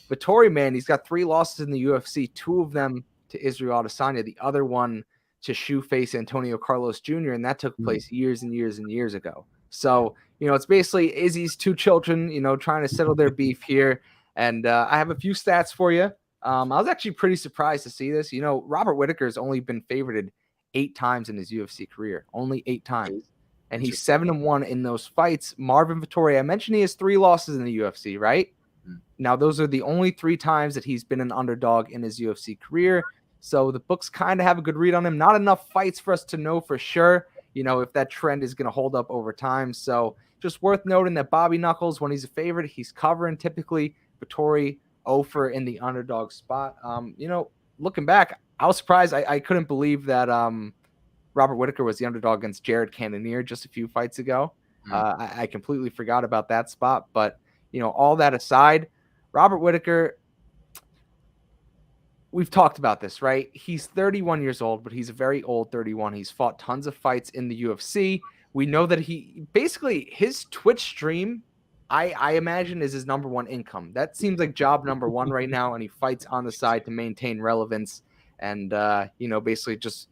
[SPEAKER 1] Vittori, man, he's got 3 losses in the UFC, 2 of them to Israel Adesanya, the other one to shoeface Antonio Carlos Jr., and that took place years and years and years ago. So, it's basically Izzy's 2 children, trying to settle their beef here. And I have a few stats for you. I was actually pretty surprised to see this. Robert Whittaker has only been favorited 8 times in his UFC career, only 8 times. And he's 7-1 in those fights. Marvin Vittori, I mentioned he has 3 losses in the UFC, right? Now, those are the only 3 times that he's been an underdog in his UFC career. So the books kind of have a good read on him. Not enough fights for us to know for sure, if that trend is going to hold up over time. So just worth noting that Bobby Knuckles, when he's a favorite, he's covering typically. Vittori, over in the underdog spot. Looking back, I was surprised. I couldn't believe that Robert Whittaker was the underdog against Jared Cannonier just a few fights ago. I completely forgot about that spot. But, all that aside, Robert Whittaker, we've talked about this, right? He's 31 years old, but he's a very old 31. He's fought tons of fights in the UFC. We know that his Twitch stream I imagine is his number one income. That seems like job number one right now, and he fights on the side to maintain relevance and basically just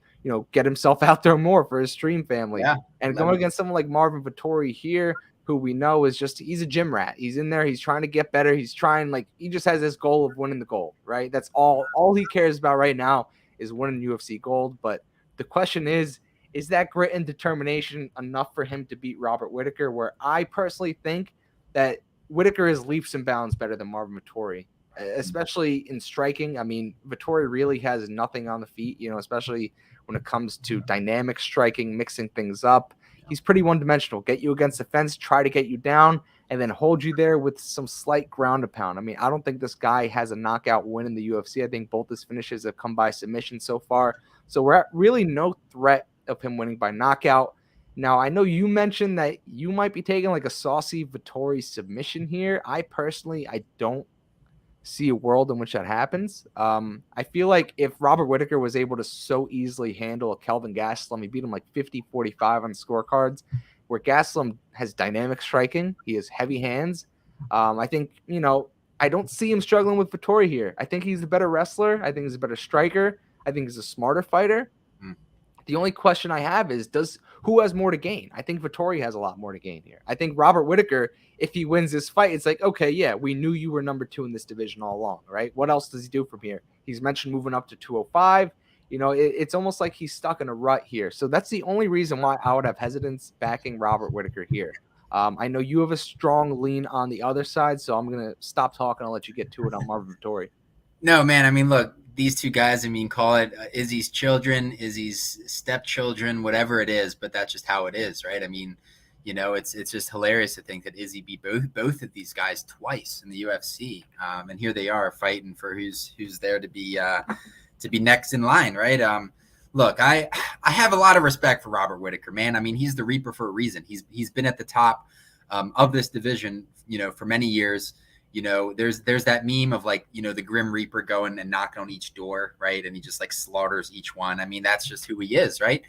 [SPEAKER 1] get himself out there more for his stream family.
[SPEAKER 2] Yeah.
[SPEAKER 1] And going against someone like Marvin Vittori here, who we know is he's a gym rat. He's in there, he's trying to get better. He's trying, he just has this goal of winning the gold, right? That's all he cares about right now is winning UFC gold. But the question is that grit and determination enough for him to beat Robert Whittaker? Where I personally think that Whittaker is leaps and bounds better than Marvin Vittori, especially in striking. I mean, Vittori really has nothing on the feet, especially when it comes to dynamic striking, mixing things up. He's pretty one-dimensional. Get you against the fence, try to get you down, and then hold you there with some slight ground and pound. I mean, I don't think this guy has a knockout win in the UFC. I think both his finishes have come by submission so far. So we're at really no threat of him winning by knockout. Now, I know you mentioned that you might be taking a saucy Vittori submission here. I don't see a world in which that happens. I feel like if Robert Whittaker was able to so easily handle a Kelvin Gastelum, he beat him 50-45 on scorecards, where Gastelum has dynamic striking. He has heavy hands. I think, I don't see him struggling with Vittori here. I think he's a better wrestler. I think he's a better striker. I think he's a smarter fighter. The only question I have is who has more to gain? I think Vittori has a lot more to gain here. I think Robert Whittaker, if he wins this fight, it's okay, yeah, we knew you were number 2 in this division all along, right? What else does he do from here? He's mentioned moving up to 205. It's almost like he's stuck in a rut here. So that's the only reason why I would have hesitance backing Robert Whittaker here. I know you have a strong lean on the other side, so I'm going to stop talking. I'll let you get to it on Marvin Vittori.
[SPEAKER 2] No, man. I mean, look, these two guys, call it Izzy's children, Izzy's stepchildren, whatever it is, but that's just how it is, right? It's just hilarious to think that Izzy beat both of these guys twice in the UFC, and here they are fighting for who's there to be next in line, right? Look, I have a lot of respect for Robert Whittaker, man. He's the Reaper for a reason. He's been at the top of this division, for many years. There's that meme of the Grim Reaper going and knocking on each door, right? And he just slaughters each one. That's just who he is, right?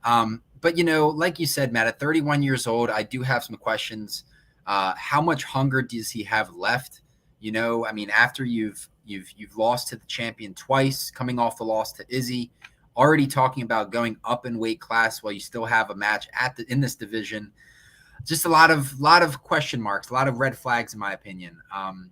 [SPEAKER 2] But like you said, Matt, at 31 years old, I do have some questions. How much hunger does he have left? After you've lost to the champion twice, coming off the loss to Izzy, already talking about going up in weight class while you still have a match in this division. Just a lot of question marks, a lot of red flags, in my opinion.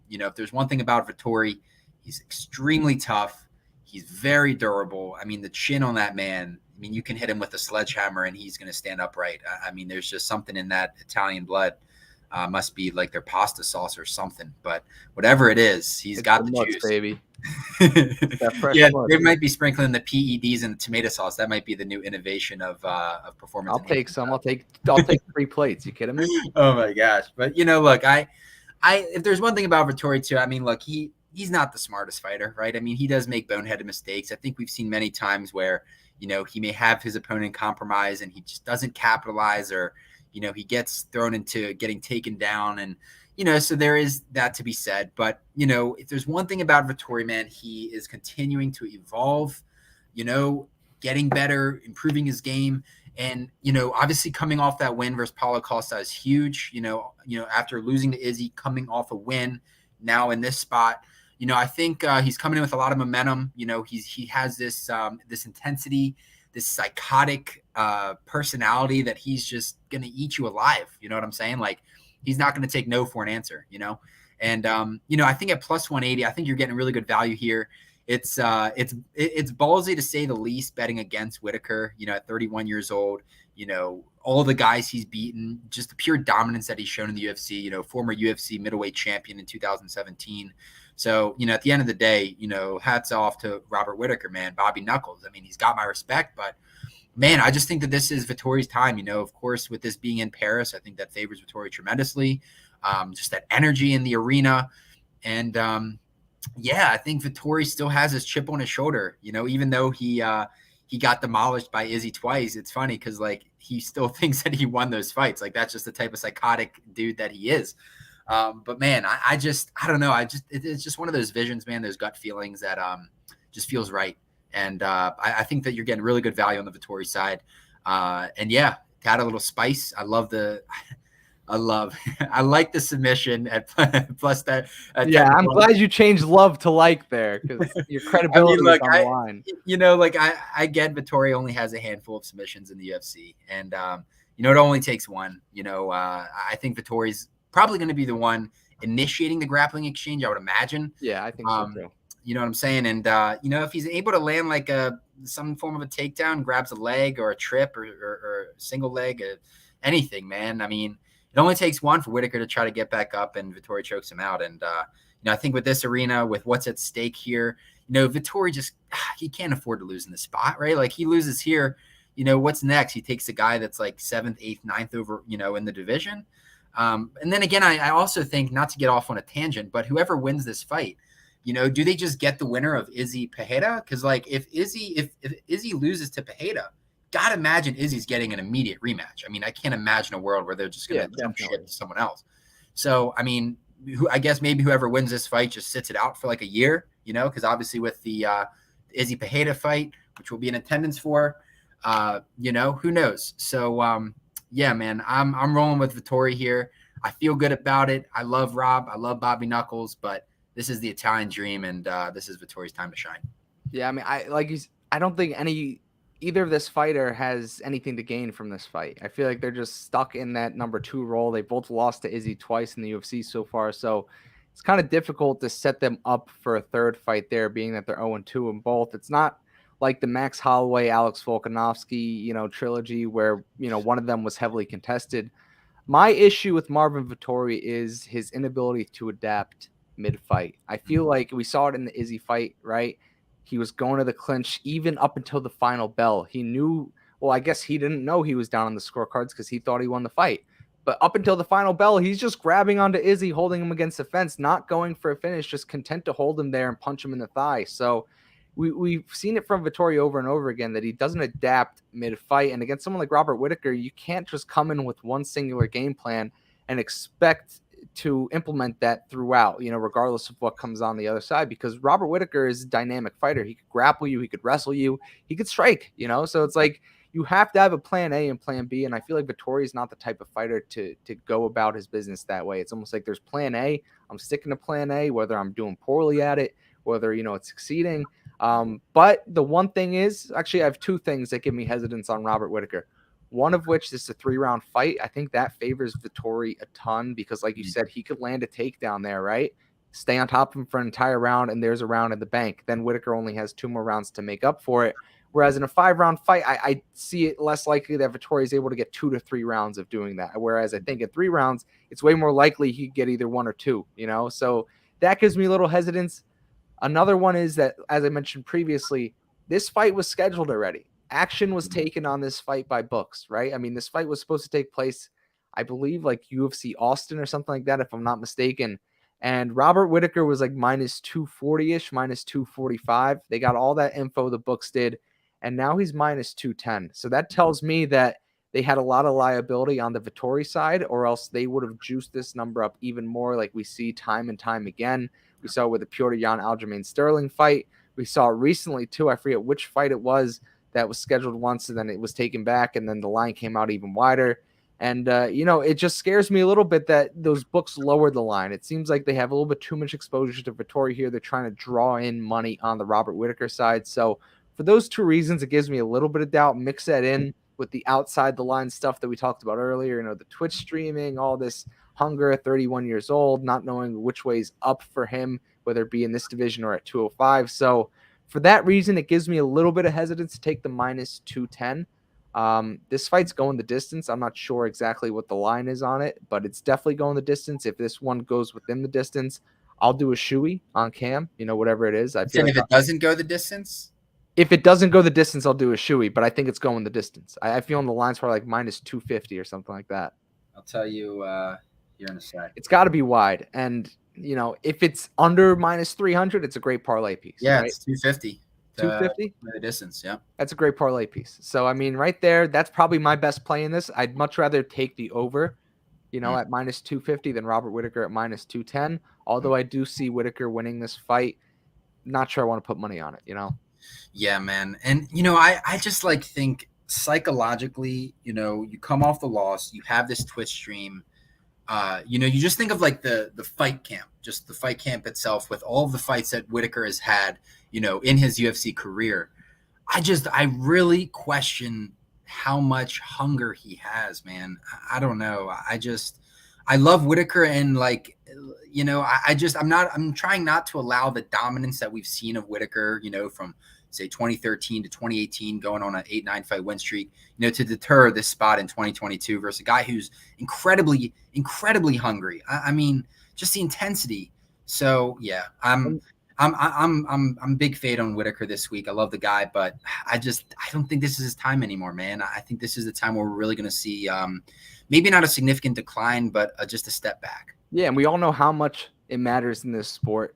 [SPEAKER 2] If there's one thing about Vittori, he's extremely tough. He's very durable. The chin on that man, you can hit him with a sledgehammer and he's going to stand upright. There's just something in that Italian blood. Must be their pasta sauce or something. But whatever it is, he's got the juice.
[SPEAKER 1] Baby.
[SPEAKER 2] Yeah, they might be sprinkling the PEDs and the tomato sauce. That might be the new innovation of performance.
[SPEAKER 1] I'll take some. I'll take 3 plates. You kidding me?
[SPEAKER 2] Oh my gosh! But look, I if there's one thing about Vittori too, look, he's not the smartest fighter, right? He does make boneheaded mistakes. I think we've seen many times where he may have his opponent compromised and he just doesn't capitalize, or he gets thrown into getting taken down, and so there is that to be said. But, if there's one thing about Vittori, man, he is continuing to evolve, getting better, improving his game. And, obviously coming off that win versus Paulo Costa is huge. After losing to Izzy, coming off a win now in this spot, I think he's coming in with a lot of momentum. He has this intensity, this psychotic personality that he's just going to eat you alive. You know what I'm saying? He's not going to take no for an answer, And, I think at plus 180, I think you're getting really good value here. It's ballsy to say the least, betting against Whittaker, at 31 years old, all the guys he's beaten, just the pure dominance that he's shown in the UFC, former UFC middleweight champion in 2017. So, at the end of the day, hats off to Robert Whittaker, man, Bobby Knuckles. He's got my respect, but man, I just think that this is Vittori's time. Of course, with this being in Paris, I think that favors Vittori tremendously. Just that energy in the arena. And I think Vittori still has his chip on his shoulder, even though he got demolished by Izzy twice. It's funny because he still thinks that he won those fights. That's just the type of psychotic dude that he is. But man, I don't know. It's just one of those visions, man, those gut feelings that just feels right. And I think that you're getting really good value on the Vittori side. And yeah, to add a little spice, I love the I like the submission at plus that.
[SPEAKER 1] Yeah, I'm glad you changed love to like there because your credibility is on the line.
[SPEAKER 2] Like I get Vittori only has a handful of submissions in the UFC, and it only takes one. I think Vittori's probably going to be the one initiating the grappling exchange, I would imagine.
[SPEAKER 1] Yeah, I think so too.
[SPEAKER 2] You know what I'm saying? And if he's able to land like some form of a takedown, grabs a leg or a trip or single leg, anything, man. I mean, it only takes one for Whitaker to try to get back up, and Vittori chokes him out. And I think with this arena, with what's at stake here, Vittori just he can't afford to lose in this spot, right? Like he loses here, what's next? He takes a guy that's like 7th, 8th, 9th over, in the division. And then again, I also think, not to get off on a tangent, but whoever wins this fight, do they just get the winner of Izzy Pereira? Because like if Izzy loses to Pereira, gotta imagine Izzy's getting an immediate rematch. I mean, I can't imagine a world where they're just gonna jump ship to someone else. So I mean, I guess maybe whoever wins this fight just sits it out for like a year, because obviously with the Izzy Pereira fight, which we'll be in attendance for, who knows? So yeah, man, I'm rolling with Vittori here. I feel good about it. I love Rob. I love Bobby Knuckles, but this is the Italian dream, and this is Vittori's time to shine.
[SPEAKER 1] Yeah, I mean, I don't think either of this fighter has anything to gain from this fight. I feel like they're just stuck in that number 2 role. They both lost to Izzy twice in the UFC so far, so it's kind of difficult to set them up for a third fight there, being that they're 0-2 in both. It's not like the Max Holloway, Alex Volkanovski, trilogy where, one of them was heavily contested. My issue with Marvin Vittori is his inability to adapt mid-fight. I feel like we saw it in the Izzy fight, right? He was going to the clinch even up until the final bell. He knew, well, I guess he didn't know he was down on the scorecards because he thought he won the fight. But up until the final bell, he's just grabbing onto Izzy, holding him against the fence, not going for a finish, just content to hold him there and punch him in the thigh. So we've seen it from Vittori over and over again that he doesn't adapt mid-fight. And against someone like Robert Whitaker, you can't just come in with one singular game plan and expect to implement that throughout, regardless of what comes on the other side, because Robert Whitaker is a dynamic fighter. He could grapple you, he could wrestle you, he could strike, so it's like you have to have a plan A and plan B. And I feel like Vittori is not the type of fighter to go about his business that way. It's almost like there's plan A. I'm sticking to plan A, whether I'm doing poorly at it, whether, it's succeeding. But the one thing is, actually, I have 2 things that give me hesitance on Robert Whitaker. One of which is a 3-round fight. I think that favors Vittori a ton because, like you said, he could land a takedown there, right? Stay on top of him for an entire round, and there's a round in the bank. Then Whitaker only has 2 more rounds to make up for it. Whereas in a 5-round fight, I see it less likely that Vittori is able to get 2 to 3 rounds of doing that. Whereas I think in 3 rounds, it's way more likely he could get either 1 or 2, So that gives me a little hesitance. Another one is that, as I mentioned previously, this fight was scheduled already. Action was taken on this fight by books, right? I mean, this fight was supposed to take place, I believe, like UFC Austin or something like that, if I'm not mistaken. And Robert Whitaker was like minus 240-ish, minus 245. They got all that info, the books did, and now he's minus 210. So that tells me that they had a lot of liability on the Vittori side, or else they would have juiced this number up even more, like we see time and time again. We saw with the Petr Yan Aljamain Sterling fight. We saw recently, too, I forget which fight it was, that was scheduled once and then it was taken back and then the line came out even wider. And, it just scares me a little bit that those books lowered the line. It seems like they have a little bit too much exposure to Vittori here. They're trying to draw in money on the Robert Whitaker side. So for those 2 reasons, it gives me a little bit of doubt. Mix that in with the outside the line stuff that we talked about earlier, the Twitch streaming, all this hunger at 31 years old, not knowing which way's up for him, whether it be in this division or at 205. So for that reason, it gives me a little bit of hesitance to take the minus 210. This fight's going the distance. I'm not sure exactly what the line is on it, but it's definitely going the distance. If this one goes within the distance, I'll do a shoey on cam, whatever it is.
[SPEAKER 2] If it doesn't go the distance?
[SPEAKER 1] If it doesn't go the distance, I'll do a shoey, but I think it's going the distance. I feel on the lines for like minus 250 or something like that.
[SPEAKER 2] I'll tell you here in a sec.
[SPEAKER 1] It's got to be wide. And, if it's under minus 300, it's a great parlay piece.
[SPEAKER 2] Yeah,
[SPEAKER 1] right?
[SPEAKER 2] It's 250.
[SPEAKER 1] 250?
[SPEAKER 2] The distance, yeah.
[SPEAKER 1] That's a great parlay piece. So, I mean, right there, that's probably my best play in this. I'd much rather take the over, at minus 250 than Robert Whitaker at minus 210. Although I do see Whitaker winning this fight. Not sure I want to put money on it,
[SPEAKER 2] Yeah, man. And, I just think psychologically, you come off the loss, you have this Twitch stream, You just think of like the fight camp, just the fight camp itself with all of the fights that Whitaker has had, in his UFC career. I really question how much hunger he has, man. I don't know. I love Whitaker, and like, I'm trying not to allow the dominance that we've seen of Whitaker, from say 2013 to 2018, going on an 8-9 fight win streak, to deter this spot in 2022 versus a guy who's incredibly, incredibly hungry. I mean, just the intensity. So yeah, I'm big fade on Whitaker this week. I love the guy, but I don't think this is his time anymore, man. I think this is the time where we're really going to see maybe not a significant decline, but just a step back.
[SPEAKER 1] Yeah, and we all know how much it matters in this sport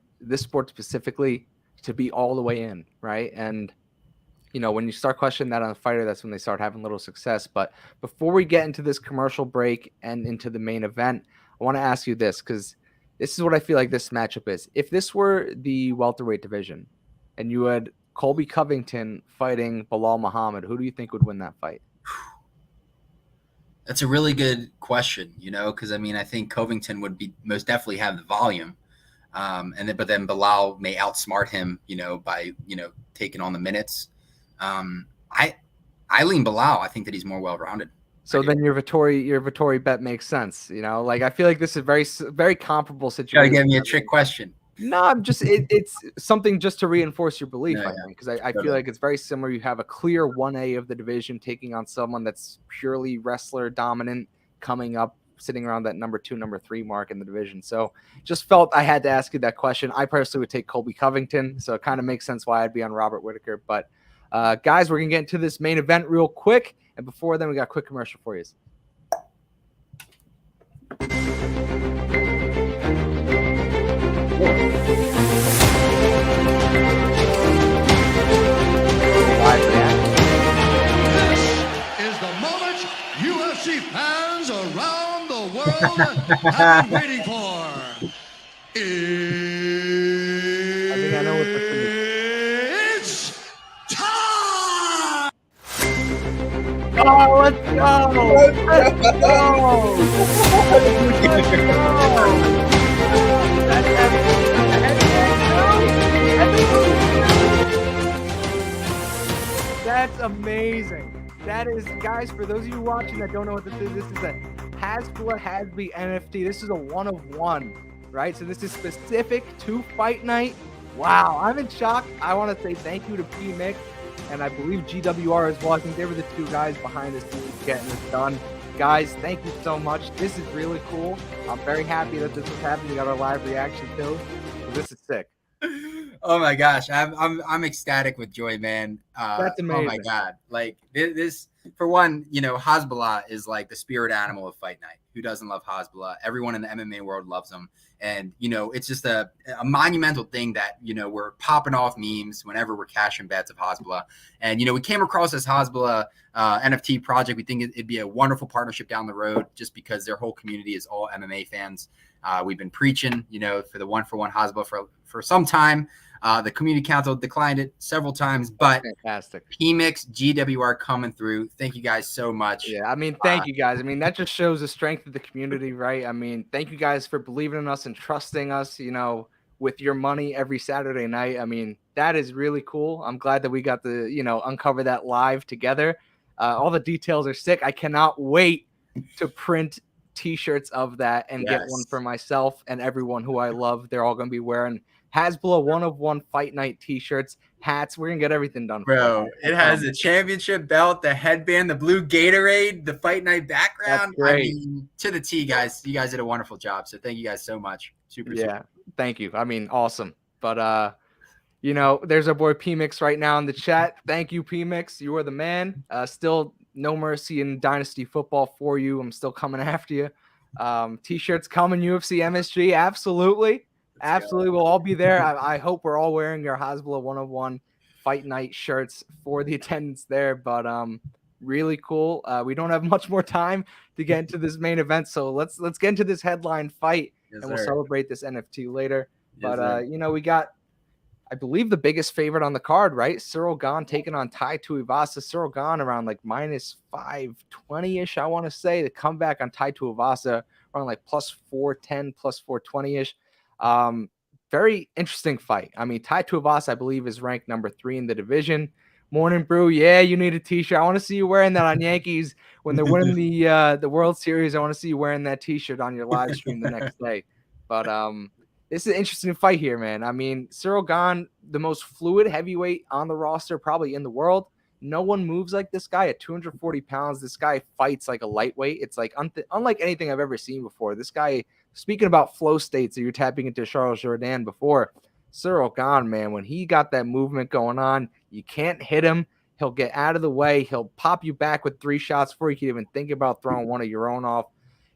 [SPEAKER 1] specifically, to be all the way in, right? And when you start questioning that on a fighter, that's when they start having little success. But before we get into this commercial break and into the main event, I want to ask you this, because this is what I feel like this matchup is. If this were the welterweight division and you had Colby Covington fighting Bilal Muhammad, who do you think would win that fight?
[SPEAKER 2] That's a really good question, because I think Covington would be most definitely have the volume. But then Bilal may outsmart him, by, taking on the minutes. I lean Bilal. I think that he's more well-rounded.
[SPEAKER 1] So then your Vittori bet makes sense. Like, I feel like this is very, very comparable situation.
[SPEAKER 2] You gotta give me a trick question.
[SPEAKER 1] No, I'm just, it's something just to reinforce your belief, I think, because I feel like it's very similar. You have a clear 1A of the division taking on someone that's purely wrestler dominant, coming up, sitting around that number 2, number 3 mark in the division. So just felt I had to ask you that question. I personally would take Colby Covington, so it kind of makes sense why I'd be on Robert Whitaker. But guys, we're going to get into this main event real quick. And before then, we got a quick commercial for you.
[SPEAKER 3] This is the moment UFC fans around the world have been waiting for.
[SPEAKER 1] I think I know what this is.
[SPEAKER 3] It's time!
[SPEAKER 1] Oh, let's go! Let's go! That's amazing. That is, guys, for those of you watching that don't know what this is a Hasbulla Hasby NFT. This is a 1-of-1, right? So this is specific to fight night. Wow, I'm in shock. I want to say thank you to P-Mix, and I believe GWR as well. I think they were the 2 guys behind the scenes getting this done. Guys, thank you so much. This is really cool. I'm very happy that this was happening. We got our live reaction too. This is sick.
[SPEAKER 2] Oh my gosh, I'm ecstatic with joy, man.
[SPEAKER 1] That's amazing.
[SPEAKER 2] Oh my god, like this for one, Hasbulla is like the spirit animal of fight night. Who doesn't love Hasbulla? Everyone in the MMA world loves him, and it's just a monumental thing that we're popping off memes whenever we're cashing bets of Hasbulla. And we came across this Hasbulla NFT project. We think it'd be a wonderful partnership down the road, just because their whole community is all MMA fans. We've been preaching, for the 1-for-1 Hasbulla for some time. The community council declined it several times, but
[SPEAKER 1] fantastic.
[SPEAKER 2] PMix, GWR coming through. Thank you guys so much.
[SPEAKER 1] Yeah, thank you guys. That just shows the strength of the community, right? Thank you guys for believing in us and trusting us, with your money every Saturday night. That is really cool. I'm glad that we got to, uncover that live together. All the details are sick. I cannot wait to print t-shirts of that and get one for myself and everyone who I love. They're all going to be wearing Hasbulla 1-of-1 fight night t-shirts, hats. We're gonna get everything done,
[SPEAKER 2] bro. It has the championship belt, the headband, the blue Gatorade, the fight night background. To the T, guys. You guys did a wonderful job. So thank you guys so much. Super.
[SPEAKER 1] Thank you. Awesome. But there's our boy P-Mix right now in the chat. Thank you, P-Mix. You are the man. Still no mercy in Dynasty football for you. I'm still coming after you. T-shirts coming, UFC MSG. Absolutely. We'll all be there. I hope we're all wearing our Hasbulla 1-of-1 fight night shirts for the attendance there. But really cool. We don't have much more time to get into this main event, so let's get into this headline fight, and we'll celebrate this NFT later. But we got, I believe, the biggest favorite on the card, right? Cyril Gane taking on Tai Tuavasa. Cyril Gane around like minus 520-ish, I want to say. The comeback on Tai Tuavasa probably like plus 410, plus 420-ish. Very interesting fight. I mean, Tai Tuavasa, I believe, is ranked number 3 in the division. Morning Brew, yeah, you need a t-shirt. I want to see you wearing that on Yankees when they're winning the World Series. I want to see you wearing that t-shirt on your live stream the next day. But this is an interesting fight here, man. I mean, Cyril Gane, the most fluid heavyweight on the roster, probably in the world. No one moves like this guy at 240 pounds. This guy fights like a lightweight. It's like unlike anything I've ever seen before. This guy, speaking about flow states that you're tapping into Charles Jourdain before, Cyril Gane, man, when he got that movement going on, you can't hit him. He'll get out of the way. He'll pop you back with 3 shots before you can even think about throwing one of your own off.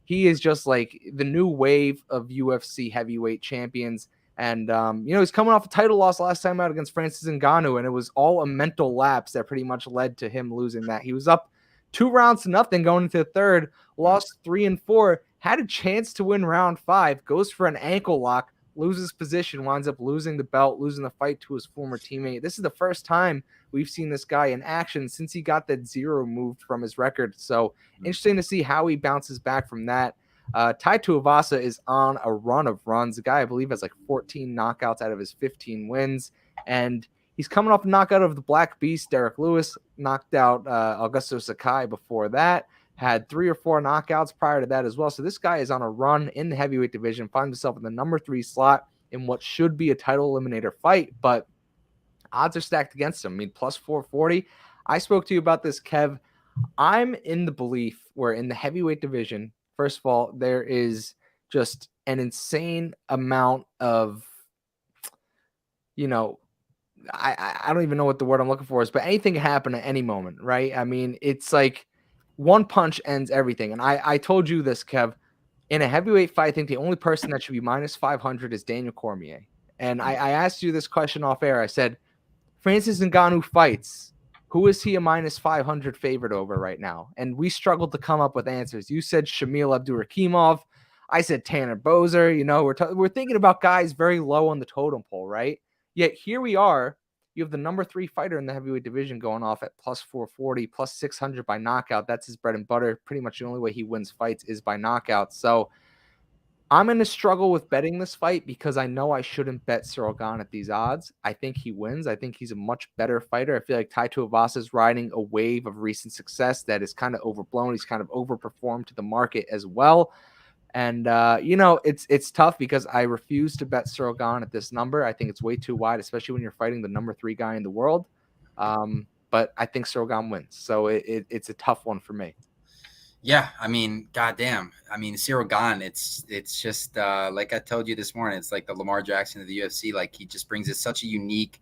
[SPEAKER 1] He is just like the new wave of UFC heavyweight champions. And, he's coming off a title loss last time out against Francis Ngannou, and it was all a mental lapse that pretty much led to him losing that. He was up 2-0 going into the third, lost 3 and 4, had a chance to win round 5, goes for an ankle lock, loses position, winds up losing the belt, losing the fight to his former teammate. This is the first time we've seen this guy in action since he got that 0 moved from his record. So interesting to see how he bounces back from that. Tai Tuavasa is on a run of runs. The guy, I believe, has like 14 knockouts out of his 15 wins. And he's coming off a knockout of the Black Beast, Derek Lewis, knocked out Augusto Sakai before that. Had 3 or 4 knockouts prior to that as well. So this guy is on a run in the heavyweight division, finds himself in the number 3 slot in what should be a title eliminator fight, but odds are stacked against him. I mean, plus 440. I spoke to you about this, Kev. I'm in the belief where in the heavyweight division, first of all, there is just an insane amount of, I don't even know what the word I'm looking for is, but anything can happen at any moment, right? I mean, it's like one punch ends everything. And I told you this, Kev, in a heavyweight fight, I think the only person that should be minus 500 is Daniel Cormier. And I asked you this question off air. I said, Francis Ngannou fights, who is he a minus 500 favorite over right now? And we struggled to come up with answers. You said Shamil Abdurakhimov. I said Tanner Boser. We're thinking about guys very low on the totem pole, right? Yet here we are. You have the number 3 fighter in the heavyweight division going off at plus 440, plus 600 by knockout. That's his bread and butter. Pretty much the only way he wins fights is by knockout. So I'm going to struggle with betting this fight because I know I shouldn't bet Cyril Gane at these odds. I think he wins. I think he's a much better fighter. I feel like Tai Tuavasa is riding a wave of recent success that is kind of overblown. He's kind of overperformed to the market as well. And, it's tough because I refuse to bet Cyril Gane at this number. I think it's way too wide, especially when you're fighting the number 3 guy in the world. But I think Cyril Gane wins. So it's a tough one for me.
[SPEAKER 2] Yeah, I mean, goddamn. I mean, Cyril Gane, it's just like I told you this morning, it's like the Lamar Jackson of the UFC. Like he just brings us such a unique,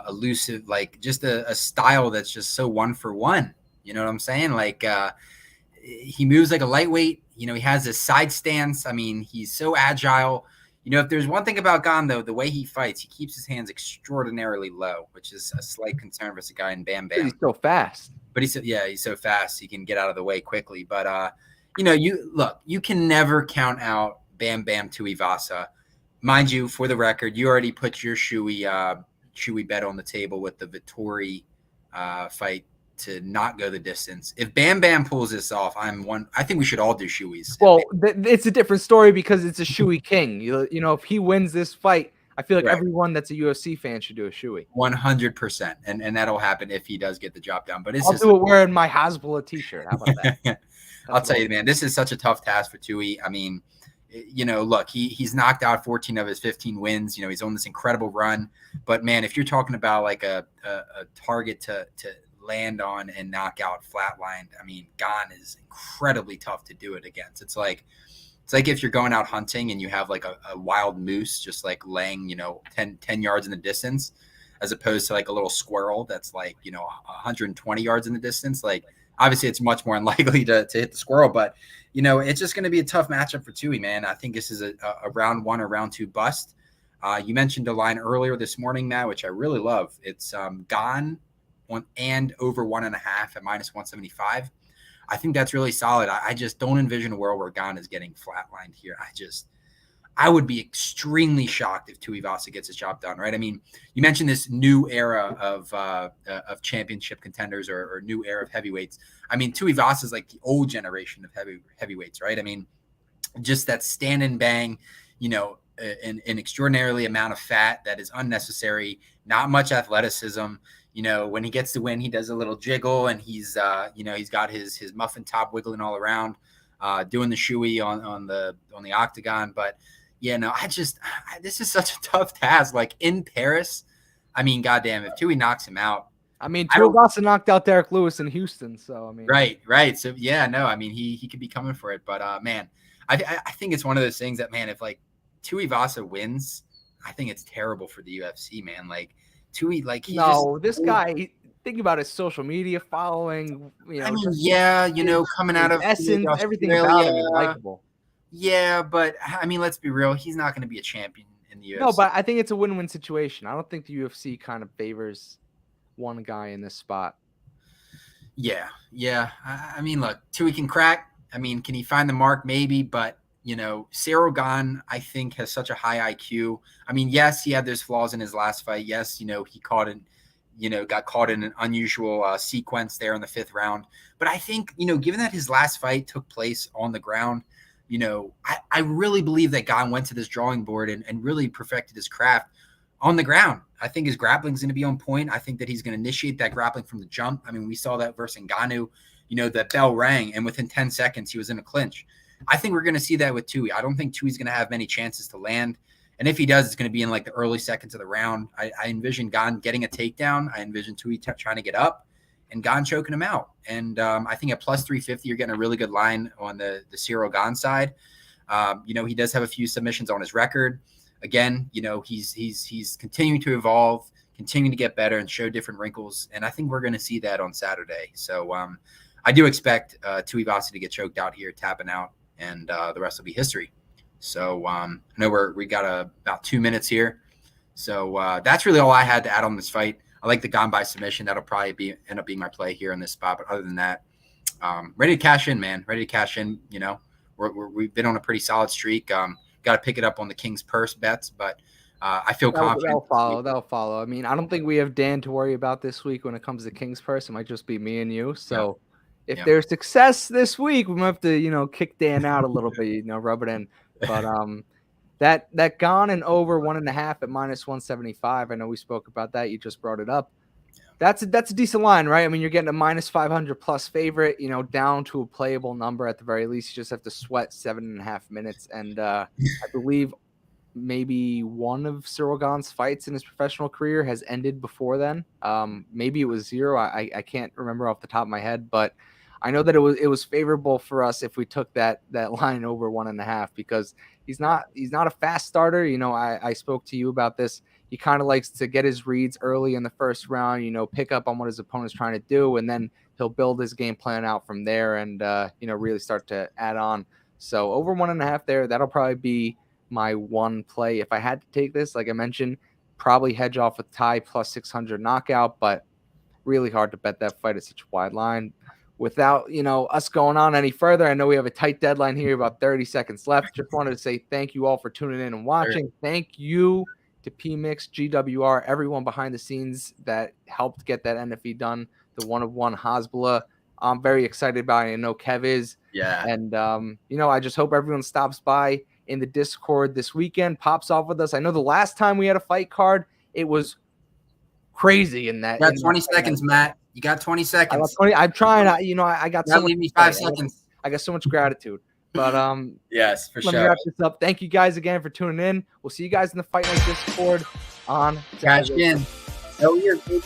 [SPEAKER 2] elusive, like just a style that's just so 1 for 1. You know what I'm saying? Like he moves like a lightweight. He has a side stance. I mean, he's so agile. If there's one thing about Gane, though, the way he fights, he keeps his hands extraordinarily low, which is a slight concern versus a guy in Bam Bam.
[SPEAKER 1] He's so fast.
[SPEAKER 2] But he's so fast. He can get out of the way quickly. But, you can never count out Bam Bam Tuivasa. Mind you, for the record, you already put your shoey bet on the table with the Vittori fight to not go the distance. If Bam Bam pulls this off, I think we should all do shoeys.
[SPEAKER 1] Well, it's a different story because it's a shoey king. If he wins this fight, I feel like everyone that's a UFC fan should do a shoey.
[SPEAKER 2] 100%. And that'll happen if he does get the job done. But
[SPEAKER 1] I'll do it wearing my Hasbulla t-shirt. How about that?
[SPEAKER 2] I'll tell you, man, this is such a tough task for Tui. I mean, look, he's knocked out 14 of his 15 wins. He's on this incredible run. But, man, if you're talking about like a target to land on and knock out flatlined, I mean, Gane is incredibly tough to do it against. It's like if you're going out hunting and you have like a wild moose just like laying 10 yards in the distance, as opposed to like a little squirrel that's like 120 yards in the distance. Like obviously it's much more unlikely to hit the squirrel, but it's just going to be a tough matchup for Tui, man. I think this is a round 1 or round 2 bust. You mentioned a line earlier this morning, Matt, which I really love. It's Gane and over 1.5 at minus 175. I think that's really solid. I just don't envision a world where Gane is getting flatlined here. I would be extremely shocked if Tuivasa gets his job done, right? I mean, you mentioned this new era of championship contenders or new era of heavyweights. I mean, Tuivasa is like the old generation of heavyweights, right? I mean, just that stand and bang, an extraordinarily amount of fat that is unnecessary, not much athleticism. When he gets the win, he does a little jiggle, and he's got his muffin top wiggling all around, doing the shoey on the octagon. But yeah, no, this is such a tough task. Like in Paris, I mean, goddamn, if Tui knocks him out.
[SPEAKER 1] I mean, Tuavasa knocked out Derek Lewis in Houston, so I mean,
[SPEAKER 2] right. So yeah, no, I mean, he could be coming for it, but man, I think it's one of those things that, man, if like Tuivasa wins, I think it's terrible for the UFC, man. Like Tui, like
[SPEAKER 1] this guy. Think about his social media following.
[SPEAKER 2] I mean, coming out of
[SPEAKER 1] essence, everything about him is likable.
[SPEAKER 2] Yeah, but I mean, let's be real. He's not going to be a champion in the UFC.
[SPEAKER 1] No, but I think it's a win-win situation. I don't think the UFC kind of favors one guy in this spot.
[SPEAKER 2] Yeah. I mean, look, Tui can crack. I mean, can he find the mark? Maybe, but Ciryl Gane, I think, has such a high IQ. I mean, yes, he had those flaws in his last fight. Yes, he got caught in an unusual sequence there in the 5th round. But I think, given that his last fight took place on the ground, I really believe that Gane went to this drawing board and really perfected his craft on the ground. I think his grappling is going to be on point. I think that he's going to initiate that grappling from the jump. I mean, we saw that versus Ngannou, that bell rang, and within 10 seconds, he was in a clinch. I think we're going to see that with Tui. I don't think Tui's going to have many chances to land. And if he does, it's going to be in like the early seconds of the round. I envision Gane getting a takedown. I envision Tui trying to get up and Gane choking him out. And I think at plus 350, you're getting a really good line on the Ciryl Gane side. He does have a few submissions on his record. Again, he's continuing to evolve, continuing to get better and show different wrinkles. And I think we're going to see that on Saturday. So I do expect Tuivasa to get choked out here, tapping out, and the rest will be history. So I know we got about 2 minutes here. So that's really all I had to add on this fight. I like the Gane by submission. That'll probably end up being my play here in this spot. But other than that, ready to cash in, man. Ready to cash in. We've been on a pretty solid streak. Got to pick it up on the King's Purse bets, but I feel confident.
[SPEAKER 1] They'll follow. I mean, I don't think we have Dan to worry about this week when it comes to King's Purse. It might just be me and you. So if there's success this week, we might have to, kick Dan out a little bit, rub it in. But that Gane and over 1.5 at minus 175. I know we spoke about that. You just brought it up. That's a decent line, right? I mean, you're getting a minus 500 plus favorite, down to a playable number at the very least. You just have to sweat 7.5 minutes. And I believe maybe one of Ciryl Gane's fights in his professional career has ended before then. Maybe it was 0. I can't remember off the top of my head, but I know that it was favorable for us if we took that line over 1.5 because he's not a fast starter. I spoke to you about this. He kind of likes to get his reads early in the first round, pick up on what his opponent's trying to do, and then he'll build his game plan out from there and, really start to add on. So over 1.5 there, that'll probably be my one play. If I had to take this, like I mentioned, probably hedge off with Tai plus 600 knockout, but really hard to bet that fight at such a wide line. Without, us going on any further, I know we have a tight deadline here, about 30 seconds left. Just wanted to say thank you all for tuning in and watching.
[SPEAKER 2] Sure.
[SPEAKER 1] Thank you to PMix, GWR, everyone behind the scenes that helped get that NFE done, the one-of-one Hasbulla. I'm very excited about it. I know Kev is.
[SPEAKER 2] Yeah.
[SPEAKER 1] And, I just hope everyone stops by in the Discord this weekend, pops off with us. I know the last time we had a fight card, it was crazy in that.
[SPEAKER 2] You got 20 seconds, Matt. You got 20 seconds.
[SPEAKER 1] I'm trying. I got so much.
[SPEAKER 2] Leave me 5 seconds.
[SPEAKER 1] I got so much gratitude. But
[SPEAKER 2] yes, for sure.
[SPEAKER 1] Let me wrap this up. Thank you guys again for tuning in. We'll see you guys in the Fight Night Discord on
[SPEAKER 2] Cash in. So weird, baby.